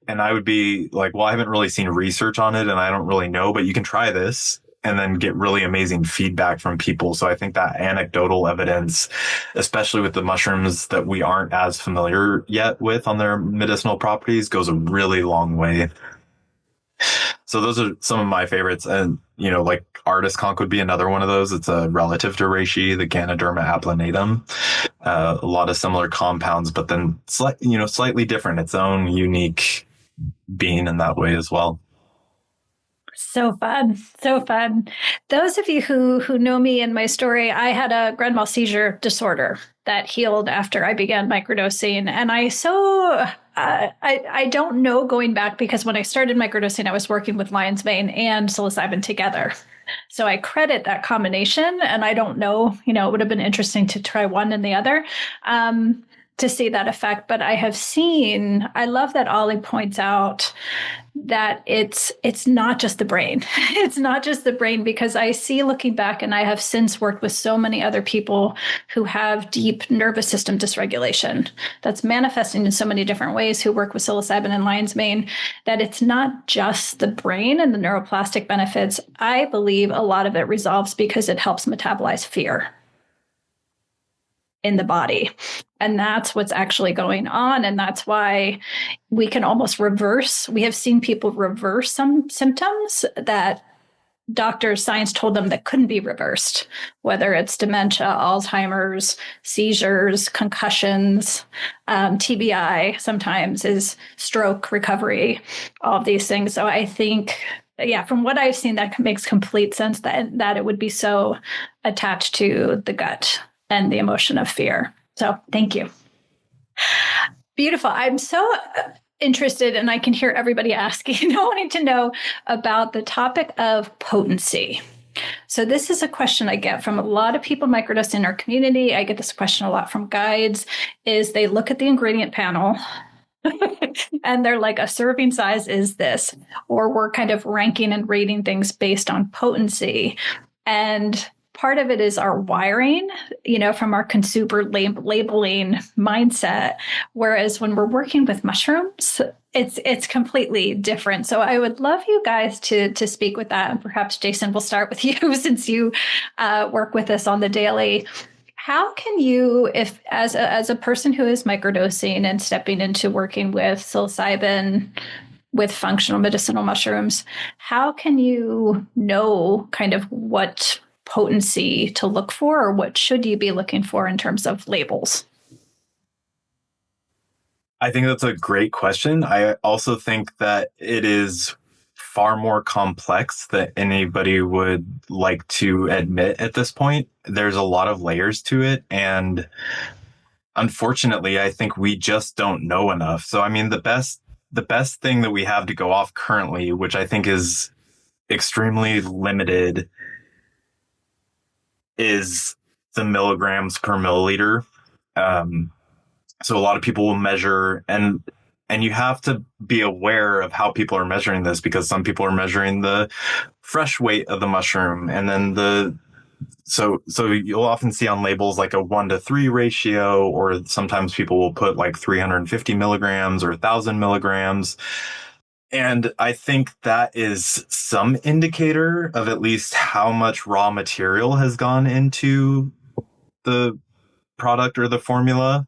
And I would be like, well, I haven't really seen research on it and I don't really know, but you can try this. And then get really amazing feedback from people. So I think that anecdotal evidence, especially with the mushrooms that we aren't as familiar yet with on their medicinal properties, goes a really long way. So those are some of my favorites. And, like artist conch would be another one of those. It's a relative to reishi, the Ganoderma applanatum. A lot of similar compounds, but then slightly different, its own unique being in that way as well.
So fun. So fun. Those of you who know me and my story, I had a grand mal seizure disorder that healed after I began microdosing. And I don't know going back, because when I started microdosing, I was working with lion's mane and psilocybin together. So I credit that combination, and I don't know, it would have been interesting to try one and the other. To see that effect. But I love that Oli points out that it's not just the brain. It's not just the brain, because I see, looking back, and I have since worked with so many other people who have deep nervous system dysregulation that's manifesting in so many different ways, who work with psilocybin and lion's mane, that it's not just the brain and the neuroplastic benefits. I believe a lot of it resolves because it helps metabolize fear in the body. And that's what's actually going on. And that's why we can almost reverse. We have seen people reverse some symptoms that science told them that couldn't be reversed, whether it's dementia, Alzheimer's, seizures, concussions, TBI, sometimes is stroke recovery, all of these things. So I think, from what I've seen, that makes complete sense that it would be so attached to the gut and the emotion of fear. So thank you. Beautiful. I'm so interested, and I can hear everybody asking, wanting to know about the topic of potency. So this is a question I get from a lot of people microdosing in our community. I get this question a lot from guides, is they look at the ingredient panel and they're like, a serving size is this, or we're kind of ranking and rating things based on potency. And part of it is our wiring, from our consumer labeling mindset. Whereas when we're working with mushrooms, it's completely different. So I would love you guys to speak with that. And perhaps Jason, we'll start with you since you work with us on the daily. How can you, if as a person who is microdosing and stepping into working with psilocybin, with functional medicinal mushrooms, how can you know kind of what potency to look for, or what should you be looking for in terms of labels?
I think that's a great question. I also think that it is far more complex than anybody would like to admit at this point. There's a lot of layers to it. And unfortunately, I think we just don't know enough. So, I mean, the best thing that we have to go off currently, which I think is extremely limited, is the milligrams per milliliter. So a lot of people will measure, and you have to be aware of how people are measuring this, because some people are measuring the fresh weight of the mushroom, and then so you'll often see on labels like a 1-to-3 ratio, or sometimes people will put like 350 milligrams or 1,000 milligrams. And I think that is some indicator of at least how much raw material has gone into the product or the formula.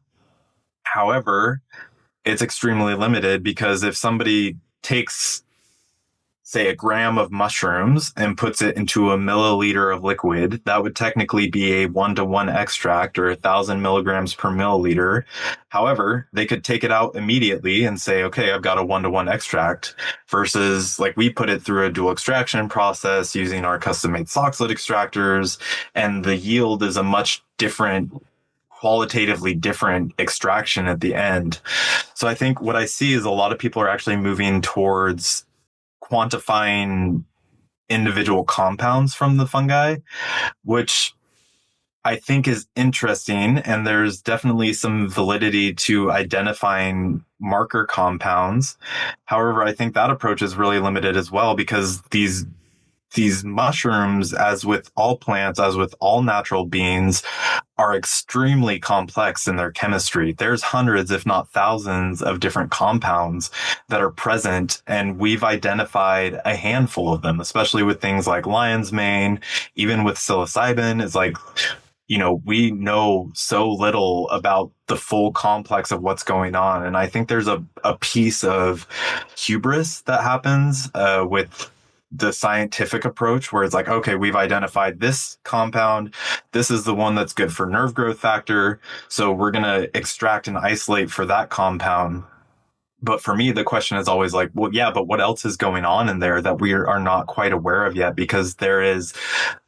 However, it's extremely limited, because if somebody takes, say, a gram of mushrooms and puts it into a milliliter of liquid, that would technically be a 1-to-1 extract, or 1,000 milligrams per milliliter. However, they could take it out immediately and say, okay, I've got a 1-to-1 extract, versus like we put it through a dual extraction process using our custom-made oxalate extractors, and the yield is a much different, qualitatively different extraction at the end. So I think what I see is a lot of people are actually moving towards quantifying individual compounds from the fungi, which I think is interesting. And there's definitely some validity to identifying marker compounds. However, I think that approach is really limited as well, because these mushrooms, as with all plants, as with all natural beings, are extremely complex in their chemistry. There's hundreds, if not thousands, of different compounds that are present, and we've identified a handful of them, especially with things like lion's mane. Even with psilocybin, it's like, we know so little about the full complex of what's going on. And I think there's a piece of hubris that happens with the scientific approach, where it's like, okay, we've identified this compound. This is the one that's good for nerve growth factor. So we're going to extract and isolate for that compound. But for me, the question is always like, well, yeah, but what else is going on in there that we are not quite aware of yet? Because there is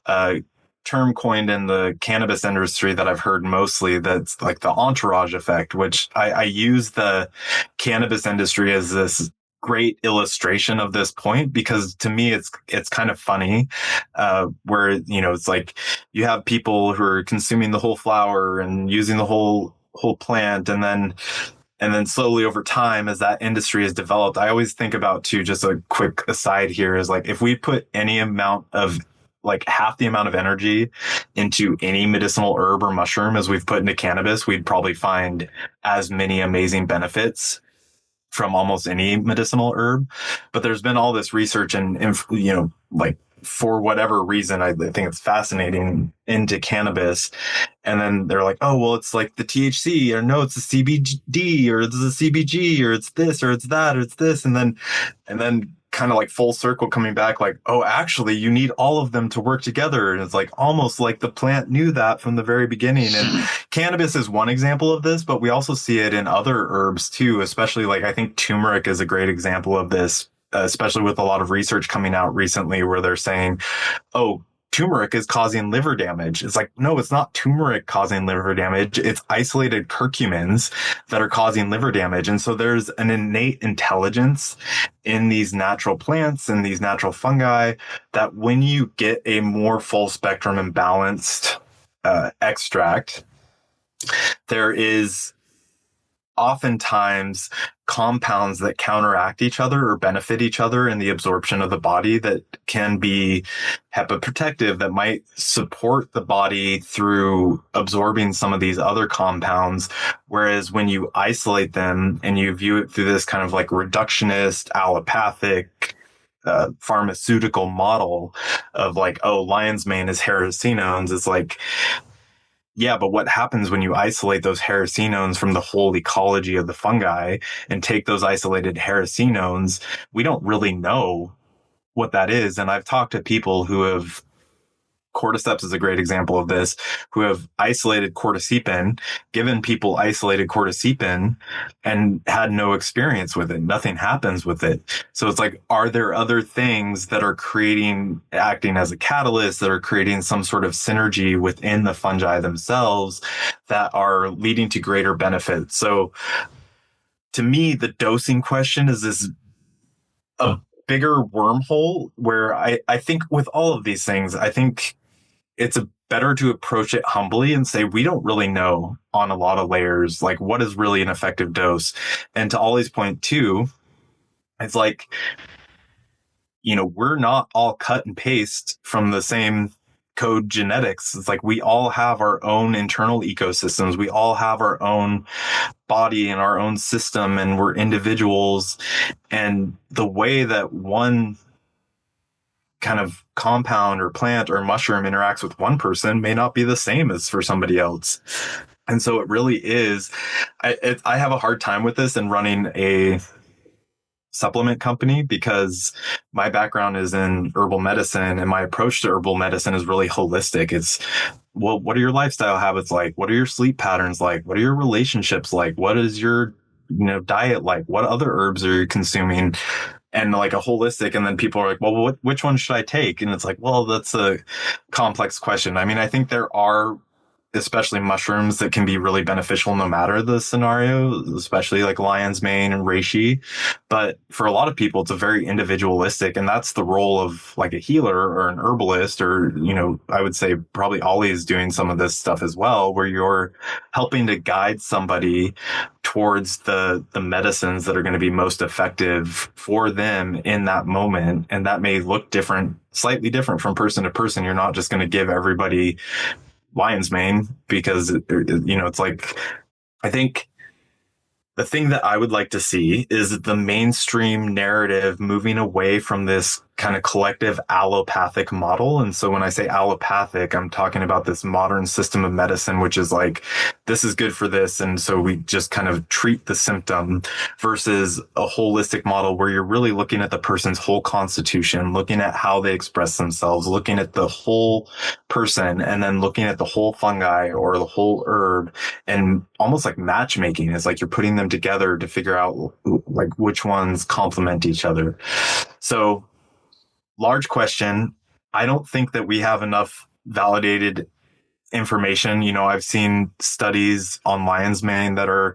a term coined in the cannabis industry that I've heard mostly, that's like the entourage effect, which I use the cannabis industry as this great illustration of this point, because to me it's kind of funny, where it's like you have people who are consuming the whole flower and using the whole plant, and then slowly over time, as that industry is developed, I always think about, too, just a quick aside here, is like, if we put any amount of, like, half the amount of energy into any medicinal herb or mushroom as we've put into cannabis, we'd probably find as many amazing benefits from almost any medicinal herb. But there's been all this research and, like, for whatever reason, I think it's fascinating, into cannabis. And then they're like, oh, well, it's like the THC, or no, it's the CBD, or it's the CBG, or it's this, or it's that, or it's this. And then kind of like full circle coming back, like, oh, actually, you need all of them to work together. And it's like almost like the plant knew that from the very beginning. And cannabis is one example of this, but we also see it in other herbs too, especially like I think turmeric is a great example of this, especially with a lot of research coming out recently where they're saying, oh, turmeric is causing liver damage. It's like, no, it's not turmeric causing liver damage. It's isolated curcumins that are causing liver damage. And so there's an innate intelligence in these natural plants and these natural fungi that when you get a more full spectrum and balanced extract, there is oftentimes compounds that counteract each other or benefit each other in the absorption of the body that can be hepaprotective, that might support the body through absorbing some of these other compounds. Whereas when you isolate them and you view it through this kind of like reductionist, allopathic, pharmaceutical model of like, oh, lion's mane is hericenones, it's like, yeah, but what happens when you isolate those hericenones from the whole ecology of the fungi and take those isolated hericenones? We don't really know what that is. And I've talked to people who have, cordyceps is a great example of this, who have isolated cordycepin, given people isolated cordycepin and had no experience with it. Nothing happens with it. So it's like, are there other things that are acting as a catalyst, that are creating some sort of synergy within the fungi themselves that are leading to greater benefit? So to me, the dosing question is this a bigger wormhole where I think with all of these things, I think it's better to approach it humbly and say, we don't really know on a lot of layers, like what is really an effective dose. And to Ollie's point too, it's like, we're not all cut and paste from the same code genetics. It's like we all have our own internal ecosystems. We all have our own body and our own system, and we're individuals. And the way that one kind of compound or plant or mushroom interacts with one person may not be the same as for somebody else. And so it really is, I have a hard time with this and running a supplement company because my background is in herbal medicine and my approach to herbal medicine is really holistic. It's, well, what are your lifestyle habits like? What are your sleep patterns like? What are your relationships like? What is your diet like? What other herbs are you consuming? And like a holistic, and then people are like, well, which one should I take? And it's like, well, that's a complex question. I mean, I think there are especially mushrooms that can be really beneficial no matter the scenario, especially like lion's mane and reishi. But for a lot of people, it's a very individualistic, and that's the role of like a healer or an herbalist, or, I would say probably Ollie is doing some of this stuff as well, where you're helping to guide somebody towards the medicines that are going to be most effective for them in that moment. And that may look different, slightly different from person to person. You're not just going to give everybody lion's mane because, it's like, I think the thing that I would like to see is the mainstream narrative moving away from this kind of collective allopathic model. And so when I say allopathic, I'm talking about this modern system of medicine, which is like, this is good for this. And so we just kind of treat the symptom, versus a holistic model where you're really looking at the person's whole constitution, looking at how they express themselves, looking at the whole person, and then looking at the whole fungi or the whole herb, and almost like matchmaking. It's like you're putting them together to figure out like which ones complement each other. So large question. I don't think that we have enough validated information. I've seen studies on lion's mane that are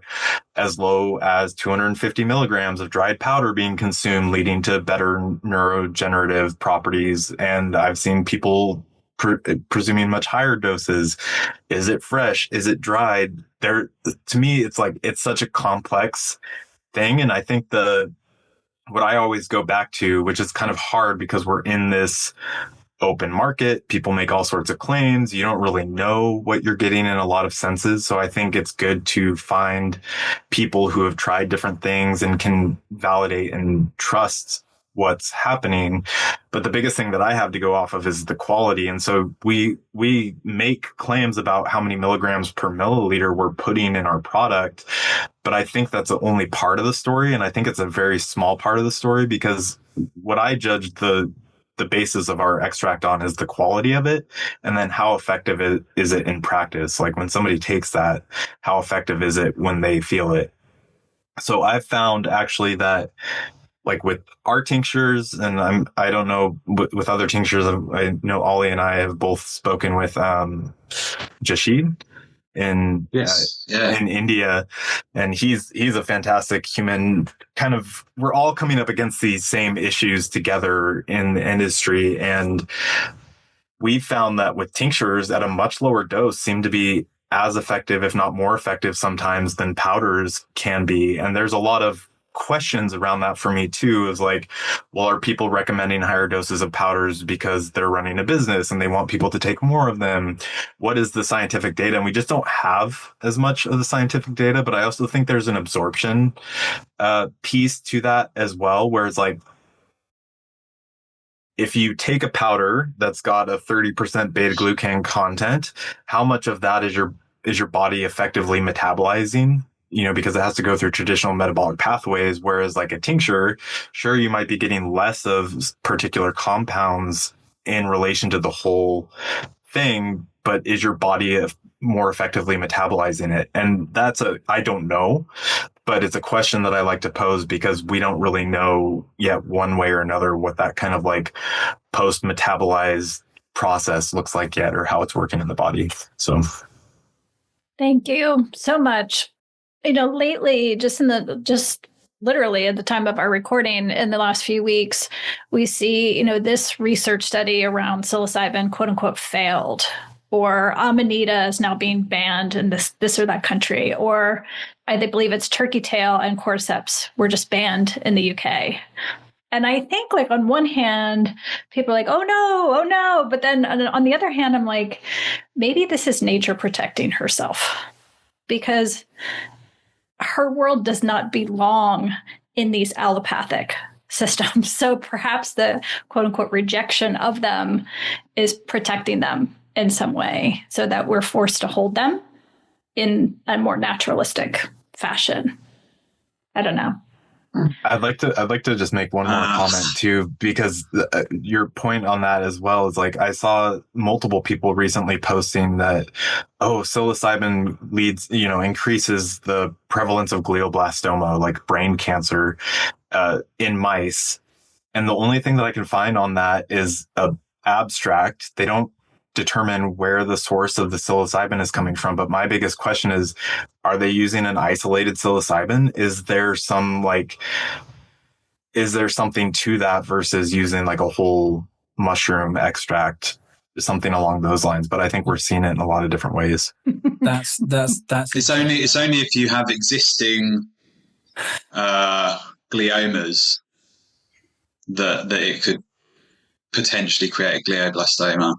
as low as 250 milligrams of dried powder being consumed, leading to better neurogenerative properties. And I've seen people presuming much higher doses. Is it fresh? Is it dried? To me, it's like, it's such a complex thing. And I think what I always go back to, which is kind of hard because we're in this open market, people make all sorts of claims. You don't really know what you're getting in a lot of senses. So I think it's good to find people who have tried different things and can validate and trust what's happening. But the biggest thing that I have to go off of is the quality. And so we make claims about how many milligrams per milliliter we're putting in our product. But I think that's only part of the story. And I think it's a very small part of the story, because what I judge the basis of our extract on is the quality of it. And then how effective is it in practice? Like when somebody takes that, how effective is it when they feel it? So I've found actually that like with our tinctures, and I don't know with other tinctures. I know Oli and I have both spoken with Jashid in in India, and he's a fantastic human. Kind of, we're all coming up against these same issues together in the industry, and we found that with tinctures at a much lower dose seem to be as effective, if not more effective sometimes, than powders can be. And there's a lot of questions around that for me too, is like, well, are people recommending higher doses of powders because they're running a business and they want people to take more of them? What is the scientific data? And we just don't have as much of the scientific data, but I also think there's an absorption piece to that as well, where it's like, if you take a powder that's got a 30% beta glucan content, how much of that is your body effectively metabolizing? You know, because it has to go through traditional metabolic pathways. Whereas like a tincture, sure, you might be getting less of particular compounds in relation to the whole thing, but is your body more effectively metabolizing it? And I don't know, but it's a question that I like to pose because we don't really know yet one way or another what that kind of like post metabolized process looks like yet, or how it's working in the body. So
thank you so much. You know, lately, just literally at the time of our recording in the last few weeks, we see, you know, this research study around psilocybin, quote unquote, failed, or Amanita is now being banned in this or that country, or I believe it's turkey tail and cordyceps were just banned in the UK. And I think, like, on one hand, people are like, oh no. But then on the other hand, I'm like, maybe this is nature protecting herself, because her world does not belong in these allopathic systems. So perhaps the quote unquote rejection of them is protecting them in some way, so that we're forced to hold them in a more naturalistic fashion. I don't know.
I'd like to just make one more comment too, because your point on that as well is like, I saw multiple people recently posting that, psilocybin increases the prevalence of glioblastoma, like brain cancer, in mice. And the only thing that I can find on that is a abstract. They don't determine where the source of the psilocybin is coming from. But my biggest question is, are they using an isolated psilocybin? Is there something to that versus using like a whole mushroom extract, something along those lines? But I think we're seeing it in a lot of different ways.
That's
it's only if you have existing gliomas that it could potentially create a glioblastoma.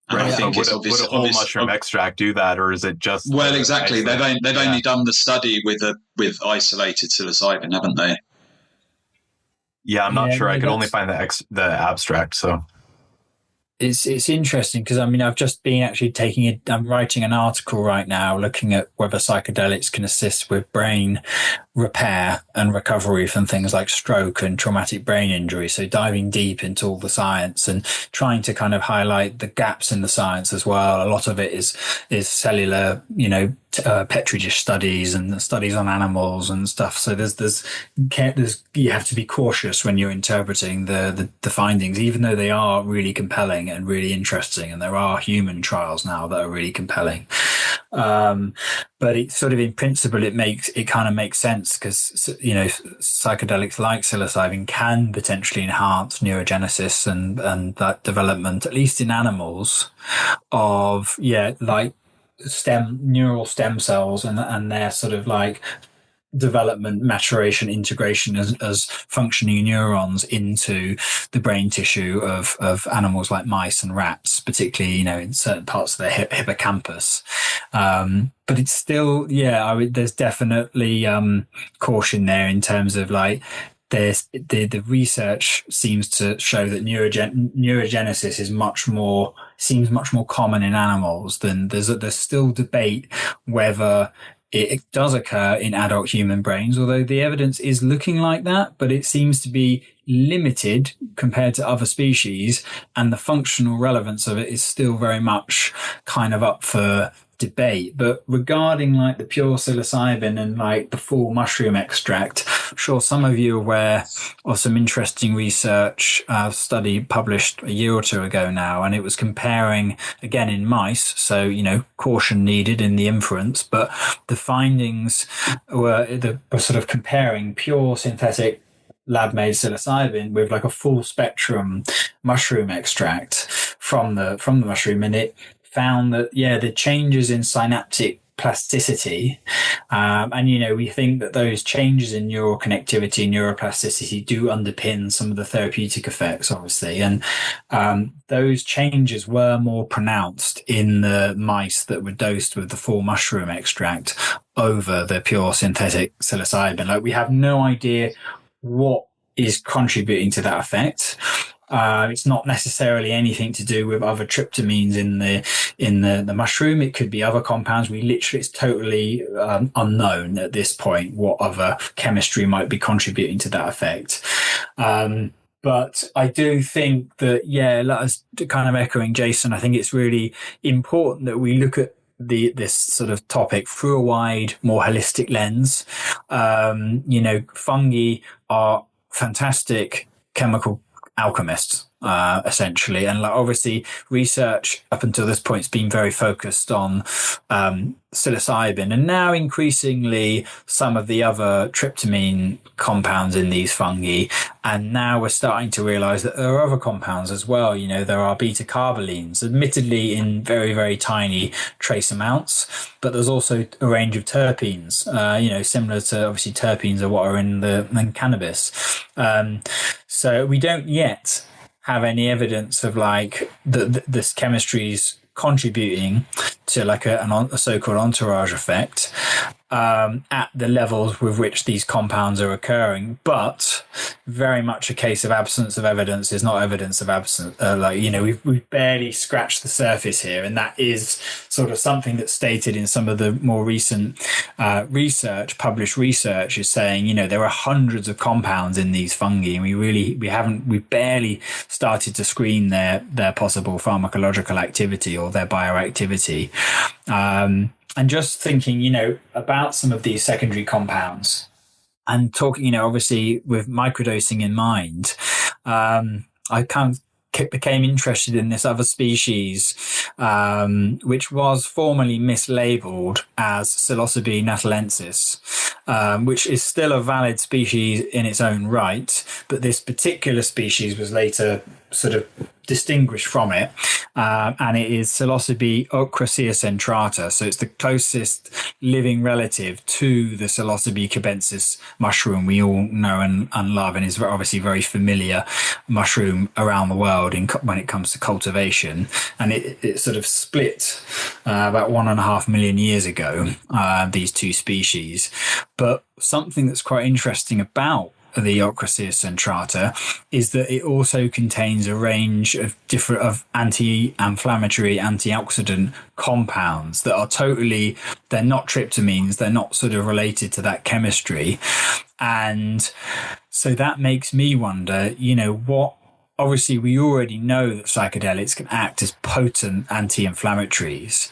And
right.
I think
would a whole mushroom extract do that, or is it just?
Well, exactly. They've only done the study with isolated psilocybin, haven't they?
Yeah, I'm not sure. I could only find the abstract. So
it's interesting because I've just been actually I'm writing an article right now looking at whether psychedelics can assist with brain repair and recovery from things like stroke and traumatic brain injury. So diving deep into all the science and trying to kind of highlight the gaps in the science as well. A lot of it is cellular, petri dish studies and studies on animals and stuff. So there's you have to be cautious when you're interpreting the findings, even though they are really compelling and really interesting, and there are human trials now that are really compelling. But it sort of, in principle, it kind of makes sense because, psychedelics like psilocybin can potentially enhance neurogenesis and that development, at least in animals, of, like neural stem cells and their sort of like development, maturation, integration as functioning neurons into the brain tissue of animals like mice and rats, particularly, in certain parts of their hippocampus. But it's still, there's definitely caution there in terms of like, there's the research seems to show that neurogenesis seems much more common in animals than there's still debate whether it does occur in adult human brains, although the evidence is looking like that, but it seems to be limited compared to other species, and the functional relevance of it is still very much kind of up for debate. But regarding like the pure psilocybin and like the full mushroom extract, I'm sure some of you are aware of some interesting research study published a year or two ago now, and it was comparing, again, in mice, so, caution needed in the inference, but the findings were sort of comparing pure synthetic lab-made psilocybin with like a full spectrum mushroom extract from the mushroom, and it found that the changes in synaptic plasticity, and we think that those changes in neural connectivity, neuroplasticity, do underpin some of the therapeutic effects, obviously, and those changes were more pronounced in the mice that were dosed with the full mushroom extract over the pure synthetic psilocybin. Like, we have no idea what is contributing to that effect. It's not necessarily anything to do with other tryptamines in the mushroom. It could be other compounds. It's totally unknown at this point what other chemistry might be contributing to that effect. But I do think that, as kind of echoing Jason, I think it's really important that we look at this sort of topic through a wide, more holistic lens. Fungi are fantastic chemical alchemists, essentially, and obviously research up until this point has been very focused on psilocybin, and now increasingly some of the other tryptamine compounds in these fungi, and now we're starting to realize that there are other compounds as well. There are beta carbolines, admittedly in very, very tiny trace amounts, but there's also a range of terpenes, similar to, obviously, terpenes are what are in cannabis. So we don't yet have any evidence of this chemistry's contributing to a so-called entourage effect at the levels with which these compounds are occurring, but very much a case of absence of evidence is not evidence of absence. We've barely scratched the surface here, and that is sort of something that's stated in some of the more recent published research is saying, there are hundreds of compounds in these fungi, and we've barely started to screen their possible pharmacological activity or their bioactivity. And just thinking, about some of these secondary compounds and talking, obviously with microdosing in mind, I kind of became interested in this other species, which was formerly mislabeled as Psilocybe natalensis, which is still a valid species in its own right, but this particular species was later sort of distinguished from it, and it is Psilocybe centrata. So it's the closest living relative to the Psilocybe cubensis mushroom we all know and love, and is obviously very familiar mushroom around the world when it comes to cultivation. And it sort of split about 1.5 million years ago, these two species. But something that's quite interesting about the Ochracea centrata is that it also contains a range of anti-inflammatory, antioxidant compounds that are they're not tryptamines, they're not sort of related to that chemistry. And so that makes me wonder, obviously we already know that psychedelics can act as potent anti-inflammatories.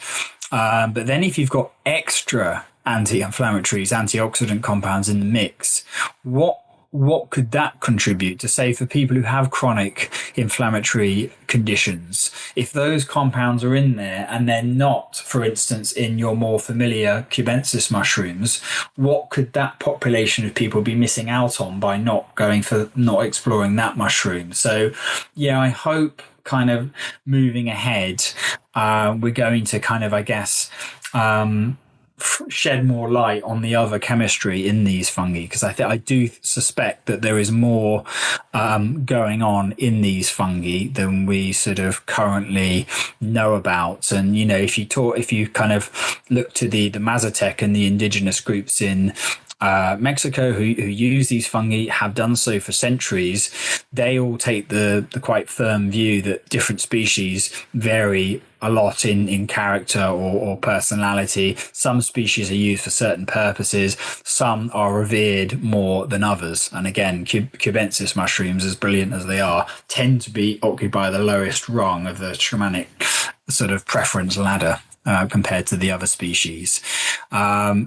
But then if you've got extra anti-inflammatories, antioxidant compounds in the mix, what could that contribute to, say, for people who have chronic inflammatory conditions? If those compounds are in there and they're not, for instance, in your more familiar cubensis mushrooms, what could that population of people be missing out on by not exploring that mushroom? So, I hope kind of moving ahead, we're going to kind of, I guess, shed more light on the other chemistry in these fungi, because I do suspect that there is more going on in these fungi than we sort of currently know about. And if you kind of look to the Mazatec and the indigenous groups in Mexico who use these fungi, have done so for centuries, they all take the quite firm view that different species vary a lot in character or personality. Some species are used for certain purposes, some are revered more than others. And again, cubensis mushrooms, as brilliant as they are, tend to be occupy the lowest rung of the shamanic sort of preference ladder. compared to the other species.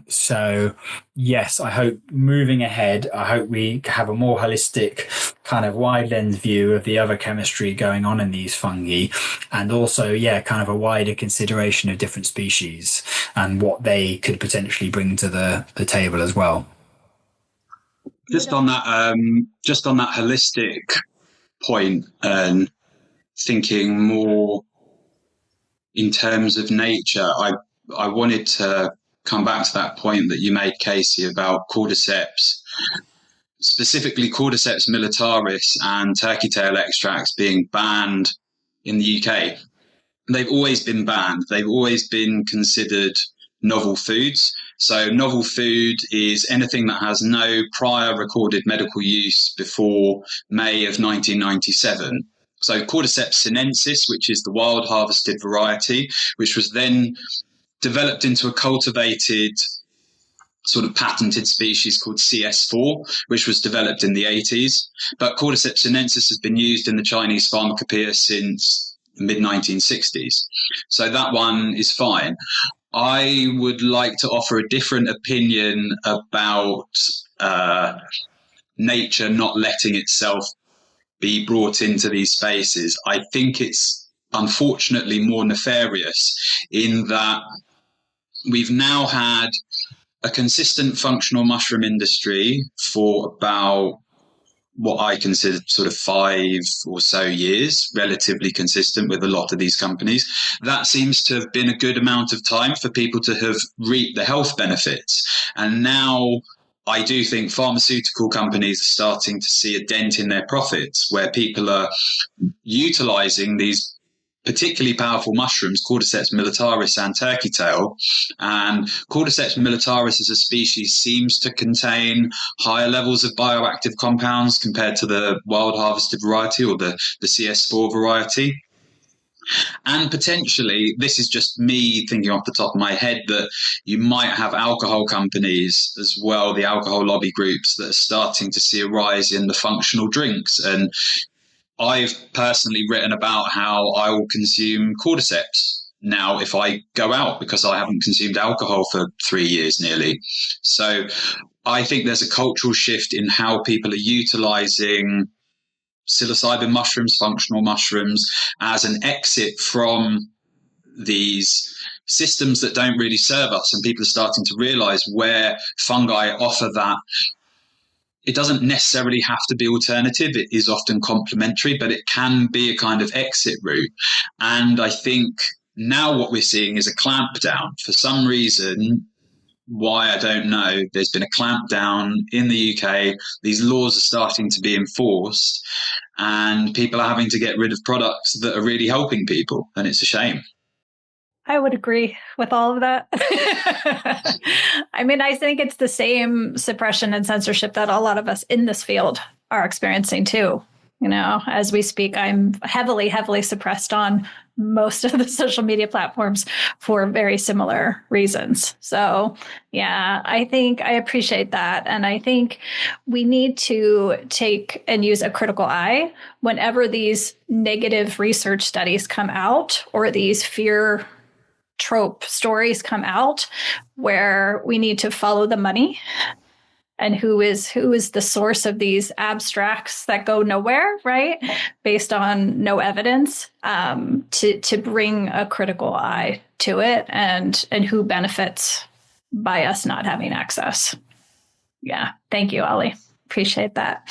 So yes, I hope moving ahead, I hope we have a more holistic kind of wide lens view of the other chemistry going on in these fungi, and also, kind of a wider consideration of different species and what they could potentially bring to the table as well.
Just on that holistic point, and thinking more in terms of nature, I wanted to come back to that point that you made, Casey, about cordyceps, specifically Cordyceps militaris and turkey tail extracts being banned in the UK. They've always been banned. They've always been considered novel foods. So novel food is anything that has no prior recorded medical use before May of 1997. So Cordyceps sinensis, which is the wild harvested variety, which was then developed into a cultivated sort of patented species called CS4, which was developed in the 80s. But Cordyceps sinensis has been used in the Chinese pharmacopoeia since the mid-1960s. So that one is fine. I would like to offer a different opinion about nature not letting itself be brought into these spaces. I think it's unfortunately more nefarious in that we've now had a consistent functional mushroom industry for about what I consider sort of 5 or so years, relatively consistent with a lot of these companies. That seems to have been a good amount of time for people to have reaped the health benefits. And now I do think pharmaceutical companies are starting to see a dent in their profits, where people are utilizing these particularly powerful mushrooms, Cordyceps militaris and turkey tail. And Cordyceps militaris as a species seems to contain higher levels of bioactive compounds compared to the wild harvested variety or the CS4 variety. And potentially, this is just me thinking off the top of my head, that you might have alcohol companies as well, the alcohol lobby groups, that are starting to see a rise in the functional drinks. And I've personally written about how I will consume cordyceps now if I go out, because I haven't consumed alcohol for 3 years nearly. So I think there's a cultural shift in how people are utilizing psilocybin mushrooms, functional mushrooms, as an exit from these systems that don't really serve us. And people are starting to realize where fungi offer that. It doesn't necessarily have to be alternative. It is often complementary, but it can be a kind of exit route. And I think now what we're seeing is a clampdown. For some reason, why, I don't know, there's been a clampdown in the UK. These laws are starting to be enforced, and people are having to get rid of products that are really helping people. And it's a shame.
I would agree with all of that. I mean, I think it's the same suppression and censorship that a lot of us in this field are experiencing too. You know, as we speak, I'm heavily, heavily suppressed on most of the social media platforms for very similar reasons. So, yeah, I think I appreciate that. And I think we need to take and use a critical eye whenever these negative research studies come out, or these fear trope stories come out, where we need to follow the money and who is the source of these abstracts that go nowhere, right? Based on no evidence, to bring a critical eye to it, and who benefits by us not having access. Yeah. Thank you, Oli. Appreciate that.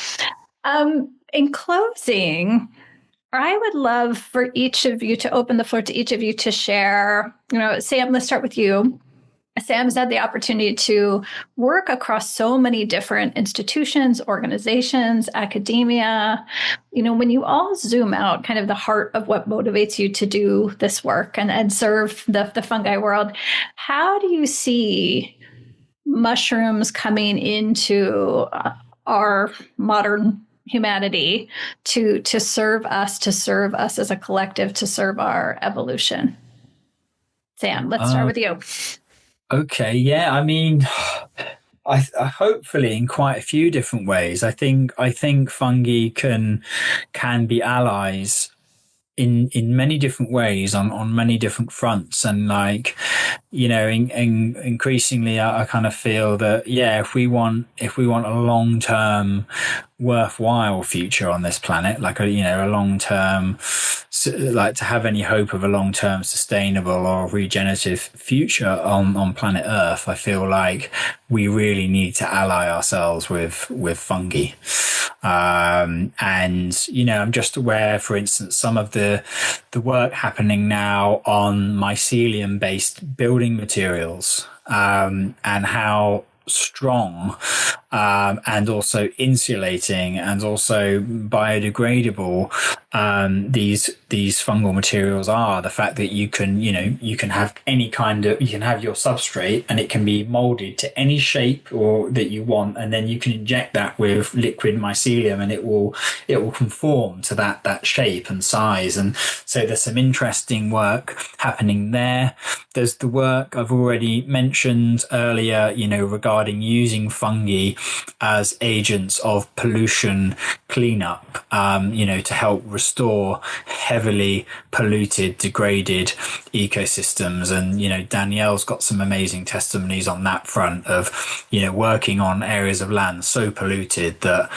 In closing, I would love for each of you to open the floor to each of you to share. You know, Sam, let's start with you. Sam's had the opportunity to work across so many different institutions, organizations, academia. You know, when you all zoom out, kind of the heart of what motivates you to do this work and serve the fungi world, how do you see mushrooms coming into our modern humanity to serve us as a collective, to serve our evolution? Sam, let's start with you.
Okay, yeah. I mean, I hopefully in quite a few different ways. I think fungi can be allies in many different ways on many different fronts. And like, increasingly I kind of feel that, if we want a long-term worthwhile future on this planet, like a long-term, like to have any hope of a long-term sustainable or regenerative future on planet Earth, I feel like we really need to ally ourselves with fungi. And I'm just aware, for instance, some of the work happening now on mycelium-based building materials, and how strong, and also insulating and also biodegradable, these fungal materials are. The fact that you can have you can have your substrate and it can be molded to any shape or that you want, and then you can inject that with liquid mycelium and it will conform to that shape and size. And so there's some interesting work happening there. There's the work I've already mentioned earlier, regarding using fungi as agents of pollution cleanup, to help restore heavily polluted, degraded ecosystems. And, Danielle's got some amazing testimonies on that front of, working on areas of land so polluted that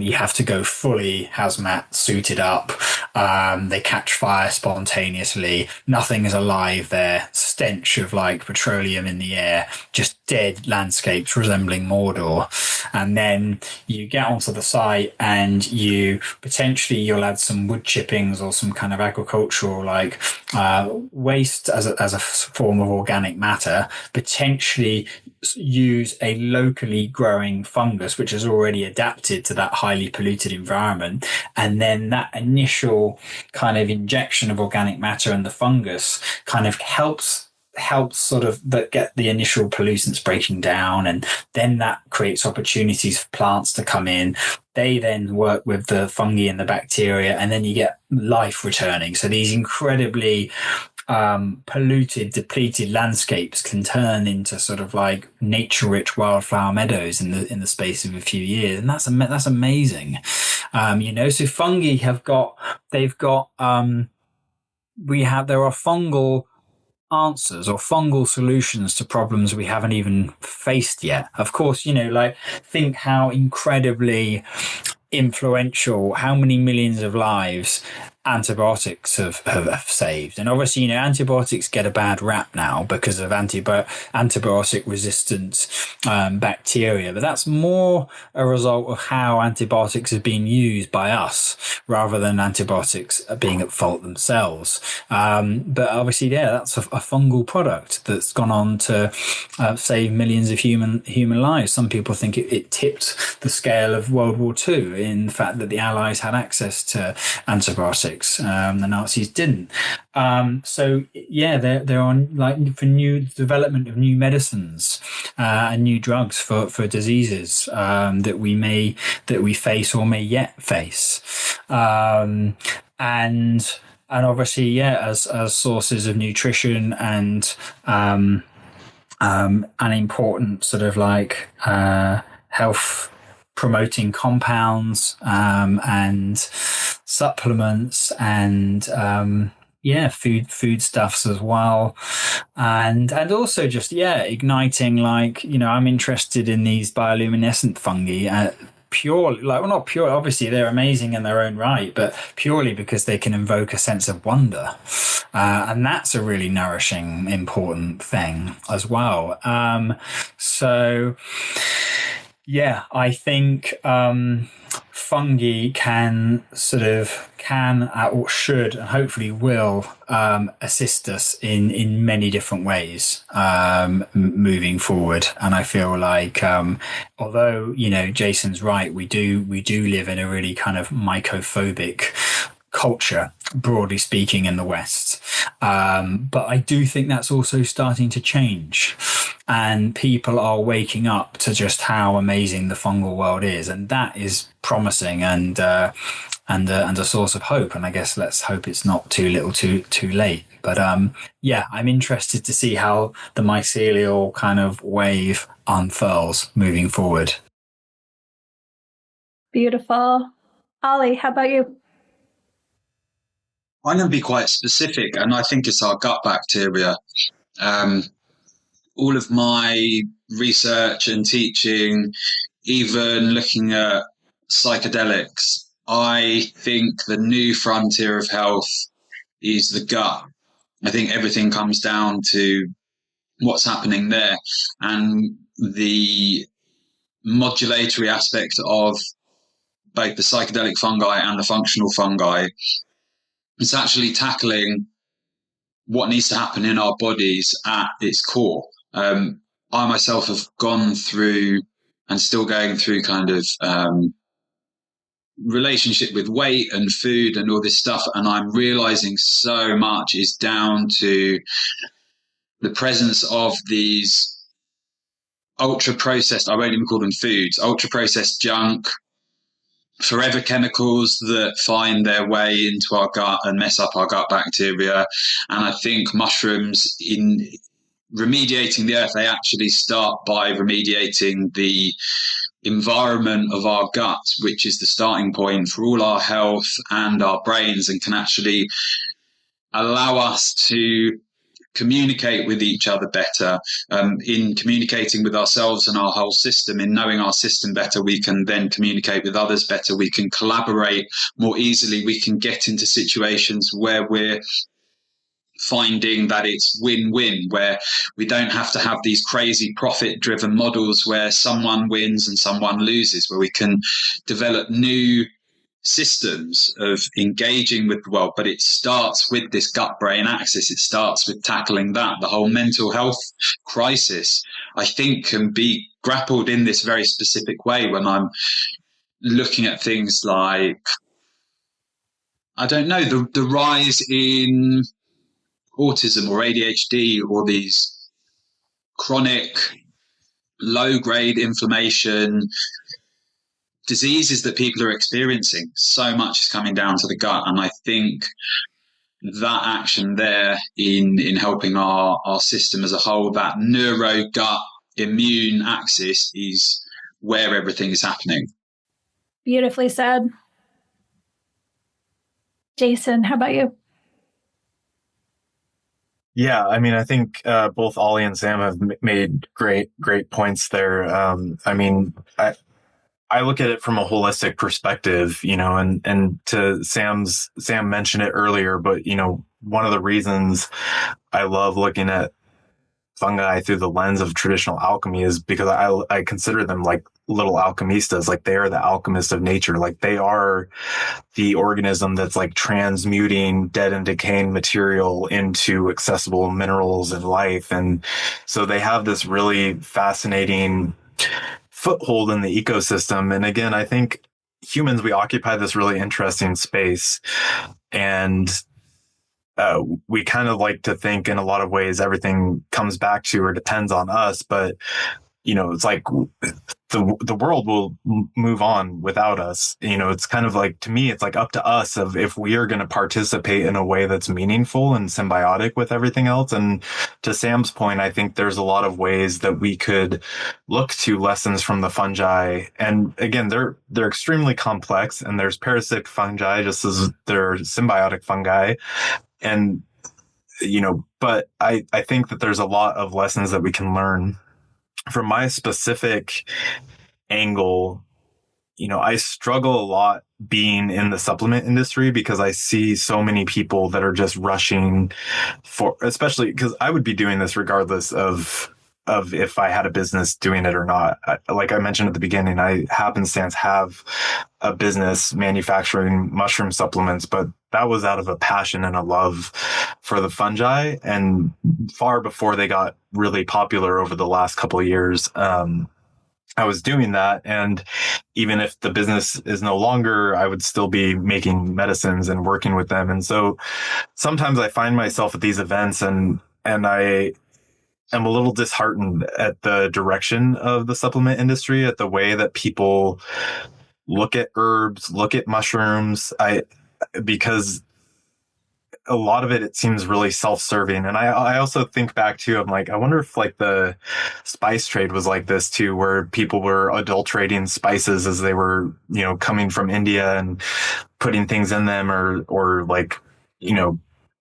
you have to go fully hazmat suited up. They catch fire spontaneously. Nothing is alive there. Stench of like petroleum in the air, just dead landscapes resembling Mordor. And then you get onto the site and you'll add some wood chippings or some kind of agricultural waste as a form of organic matter, potentially use a locally growing fungus which has already adapted to that highly polluted environment, and then that initial kind of injection of organic matter and the fungus kind of helps sort of get the initial pollutants breaking down, and then that creates opportunities for plants to come in. They then work with the fungi and the bacteria, and then you get life returning. So these incredibly polluted, depleted landscapes can turn into sort of like nature-rich wildflower meadows in the space of a few years, and that's amazing. So fungi there are fungal answers or fungal solutions to problems we haven't even faced yet. Of course, think how incredibly influential, how many millions of lives antibiotics have saved. And obviously, antibiotics get a bad rap now because of antibiotic resistant bacteria, but that's more a result of how antibiotics have been used by us rather than antibiotics being at fault themselves. But obviously, that's a fungal product that's gone on to save millions of human lives. Some people think it tipped the scale of World War II in the fact that the Allies had access to antibiotics. The Nazis didn't. They're on for new development of new medicines and new drugs for diseases that we face or may yet face. And obviously, as sources of nutrition and an important sort of health promoting compounds and supplements and foodstuffs as well, and also just igniting I'm interested in these bioluminescent fungi. Purely, not pure, obviously they're amazing in their own right, but purely because they can invoke a sense of wonder. And that's a really nourishing, important thing as well. I think fungi can or should and hopefully will assist us in many different ways moving forward. And I feel like although Jason's right, we do live in a really kind of mycophobic culture, broadly speaking, in the West. But I do think that's also starting to change. And people are waking up to just how amazing the fungal world is. And that is promising and a source of hope. And I guess let's hope it's not too little too late. But I'm interested to see how the mycelial kind of wave unfurls moving forward.
Beautiful. Oli, how about you?
I'm going to be quite specific, and I think it's our gut bacteria. All of my research and teaching, even looking at psychedelics, I think the new frontier of health is the gut. I think everything comes down to what's happening there, and the modulatory aspect of both the psychedelic fungi and the functional fungi. It's actually tackling what needs to happen in our bodies at its core. I myself have gone through and still going through kind of relationship with weight and food and all this stuff. And I'm realizing so much is down to the presence of these ultra processed, I won't even call them foods, ultra processed junk, forever chemicals that find their way into our gut and mess up our gut bacteria. And I think mushrooms, in remediating the earth, they actually start by remediating the environment of our gut, which is the starting point for all our health and our brains, and can actually allow us to communicate with each other better. In communicating with ourselves and our whole system, in knowing our system better, we can then communicate with others better. We can collaborate more easily. We can get into situations where we're finding that it's win-win, where we don't have to have these crazy profit-driven models where someone wins and someone loses, where we can develop new systems of engaging with the world. But it starts with this gut-brain axis. It starts with tackling that. The whole mental health crisis, I think, can be grappled in this very specific way when I'm looking at things like, I don't know, the rise in autism or ADHD, or these chronic low-grade inflammation diseases that people are experiencing. So much is coming down to the gut. And I think that action there in helping our system as a whole, that neuro-gut immune axis, is where everything is happening.
Beautifully said. Jason, how about you?
Yeah, I mean, I think both Ollie and Sam have made great points there. I mean, I look at it from a holistic perspective, you know, and to Sam mentioned it earlier, but, you know, one of the reasons I love looking at fungi through the lens of traditional alchemy is because I consider them like little alchemistas. Like, they are the alchemists of nature. Like, they are the organism that's like transmuting dead and decaying material into accessible minerals and life. And so they have this really fascinating foothold in the ecosystem. And again, I think humans, we occupy this really interesting space, and we kind of like to think in a lot of ways everything comes back to or depends on us, but you know, it's like the world will move on without us. You know, it's kind of like, to me, it's like up to us of if we are going to participate in a way that's meaningful and symbiotic with everything else. And to Sam's point, I think there's a lot of ways that we could look to lessons from the fungi. And again, they're extremely complex, and there's parasitic fungi just as there are symbiotic fungi. And, you know, but I think that there's a lot of lessons that we can learn. From my specific angle, you know, I struggle a lot being in the supplement industry because I see so many people that are just rushing for, especially because I would be doing this regardless of if I had a business doing it or not. Like I mentioned at the beginning, I happenstance have a business manufacturing mushroom supplements, but that was out of a passion and a love for the fungi. And far before they got really popular over the last couple of years, I was doing that. And even if the business is no longer, I would still be making medicines and working with them. And so sometimes I find myself at these events and I am a little disheartened at the direction of the supplement industry, at the way that people look at herbs, look at mushrooms. Because a lot of it seems really self-serving. And I also think back to, I'm like, I wonder if like the spice trade was like this too, where people were adulterating spices as they were, you know, coming from India and putting things in them, or like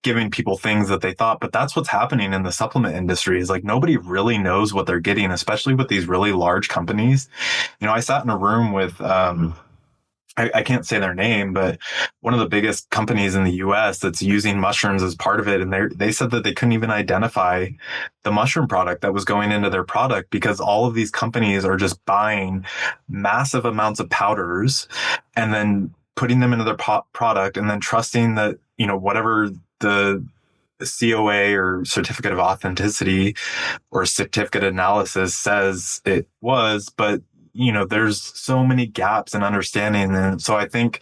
giving people things that they thought. But that's what's happening in the supplement industry, is like nobody really knows what they're getting, especially with these really large companies. I sat in a room with, I can't say their name, but one of the biggest companies in the US that's using mushrooms as part of it. And they said that they couldn't even identify the mushroom product that was going into their product, because all of these companies are just buying massive amounts of powders and then putting them into their product, and then trusting that, whatever the COA or certificate of authenticity or certificate analysis says it was. But there's so many gaps in understanding. And so I think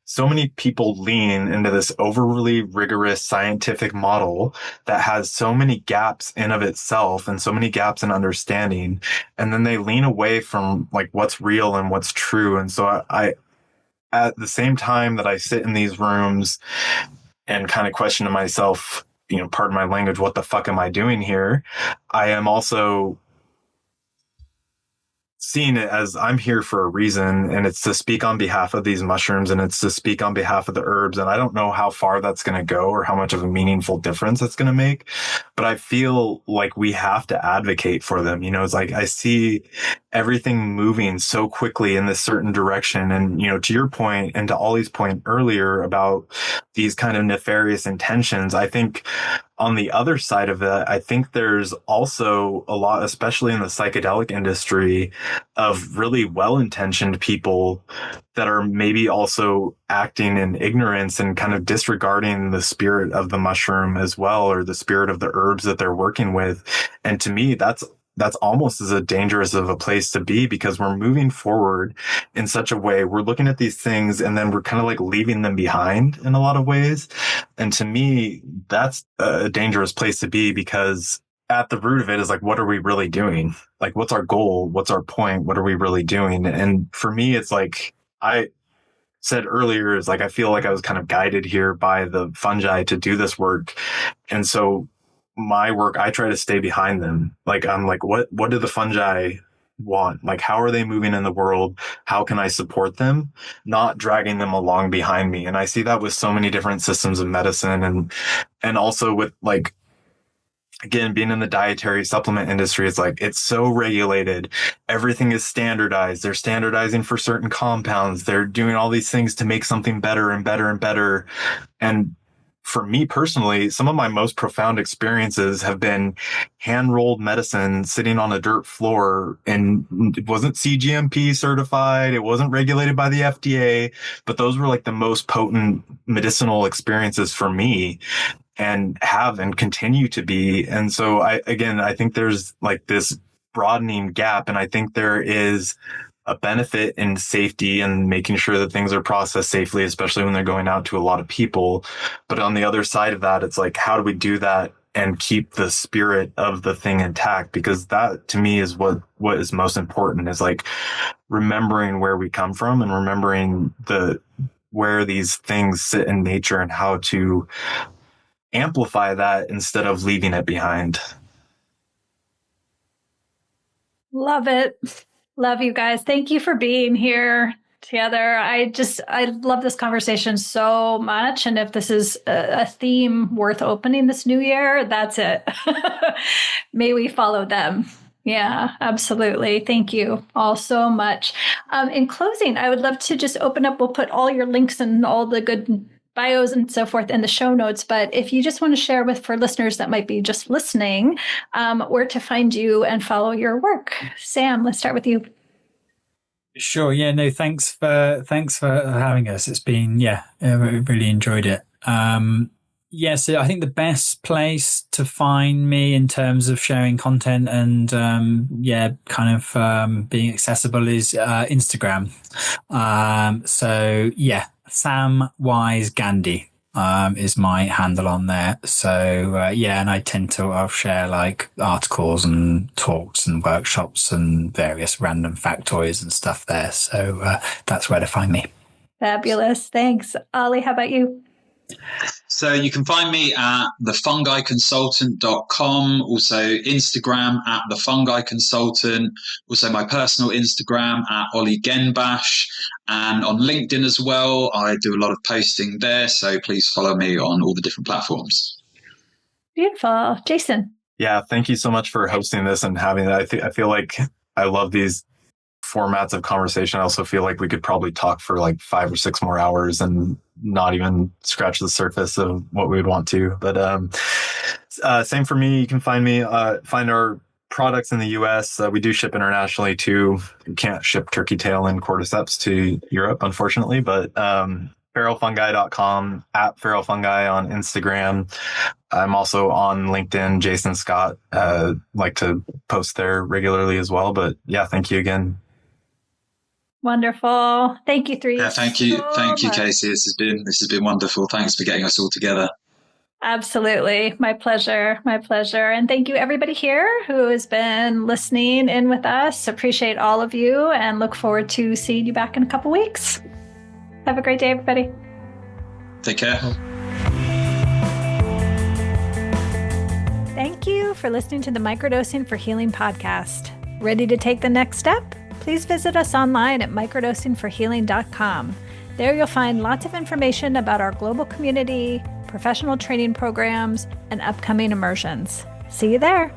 so many people lean into this overly rigorous scientific model that has so many gaps in of itself and so many gaps in understanding. And then they lean away from like what's real and what's true. And so I at the same time that I sit in these rooms and kind of question to myself, pardon my language, what the fuck am I doing here? I am also seeing it as I'm here for a reason, and it's to speak on behalf of these mushrooms, and it's to speak on behalf of the herbs. And I don't know how far that's going to go or how much of a meaningful difference it's going to make, but I feel like we have to advocate for them. It's like I see everything moving so quickly in this certain direction. And, to your point and to Oli's point earlier about these kind of nefarious intentions, I think on the other side of it, I think there's also a lot, especially in the psychedelic industry, of really well-intentioned people that are maybe also acting in ignorance and kind of disregarding the spirit of the mushroom as well, or the spirit of the herbs that they're working with. And to me, that's almost as dangerous of a place to be, because we're moving forward in such a way. We're looking at these things and then we're kind of like leaving them behind in a lot of ways. And to me, that's a dangerous place to be, because at the root of it is like, what are we really doing? Like, what's our goal? What's our point? What are we really doing? And for me, it's like I said earlier, is like I feel like I was kind of guided here by the fungi to do this work. And so my work, I try to stay behind them. Like, I'm like, what do the fungi want? Like, how are they moving in the world? How can I support them? Not dragging them along behind me. And I see that with so many different systems of medicine, and also with, like, again, being in the dietary supplement industry, it's like, it's so regulated. Everything is standardized. They're standardizing for certain compounds. They're doing all these things to make something better and better and better. And for me personally, some of my most profound experiences have been hand-rolled medicine sitting on a dirt floor, and it wasn't CGMP certified. It wasn't regulated by the FDA, but those were like the most potent medicinal experiences for me, and have and continue to be. And so I think there's like this broadening gap, and I think there is a benefit in safety and making sure that things are processed safely, especially when they're going out to a lot of people. But on the other side of that, it's like, how do we do that and keep the spirit of the thing intact? Because that to me is what is most important, is like remembering where we come from and remembering where these things sit in nature and how to amplify that instead of leaving it behind.
Love it. Love you guys. Thank you for being here together. I love this conversation so much. And if this is a theme worth opening this new year, that's it. May we follow them. Yeah, absolutely. Thank you all so much. In closing, I would love to just open up. We'll put all your links and all the good bios and so forth in the show notes. But if you just want to share for listeners that might be just listening, where to find you and follow your work. Sam, let's start with you.
Sure. Yeah. No. Thanks for having us. It's been really enjoyed it. So I think the best place to find me in terms of sharing content and being accessible is Instagram. Sam Gandy is my handle on there. So and I tend to I'll share like articles and talks and workshops and various random factoids and stuff there. So that's where to find me.
Fabulous. Thanks. Oli, how about you?
So you can find me at thefungiconsultant.com, also Instagram at thefungiconsultant, also my personal Instagram at Oli Genn-Bash, and on LinkedIn as well. I do a lot of posting there, so please follow me on all the different platforms.
Beautiful. Jason.
Yeah, thank you so much for hosting this and having that. I feel like I love these formats of conversation. I also feel like we could probably talk for like 5 or 6 more hours and not even scratch the surface of what we would want to. But same for me. You can find our products in the US. We do ship internationally too. We can't ship turkey tail and cordyceps to Europe, unfortunately, but feralfungi.com, at feralfungi on Instagram. I'm also on LinkedIn, Jason Scott. Like to post there regularly as well. But yeah, thank you again.
Wonderful. Thank you, three.
Yeah, thank you, Casey. This has been wonderful. Thanks for getting us all together.
Absolutely. My pleasure. My pleasure. And thank you, everybody here who has been listening in with us. Appreciate all of you and look forward to seeing you back in a couple weeks. Have a great day, everybody.
Take care.
Thank you for listening to the Microdosing for Healing podcast. Ready to take the next step? Please visit us online at microdosingforhealing.com. There you'll find lots of information about our global community, professional training programs, and upcoming immersions. See you there.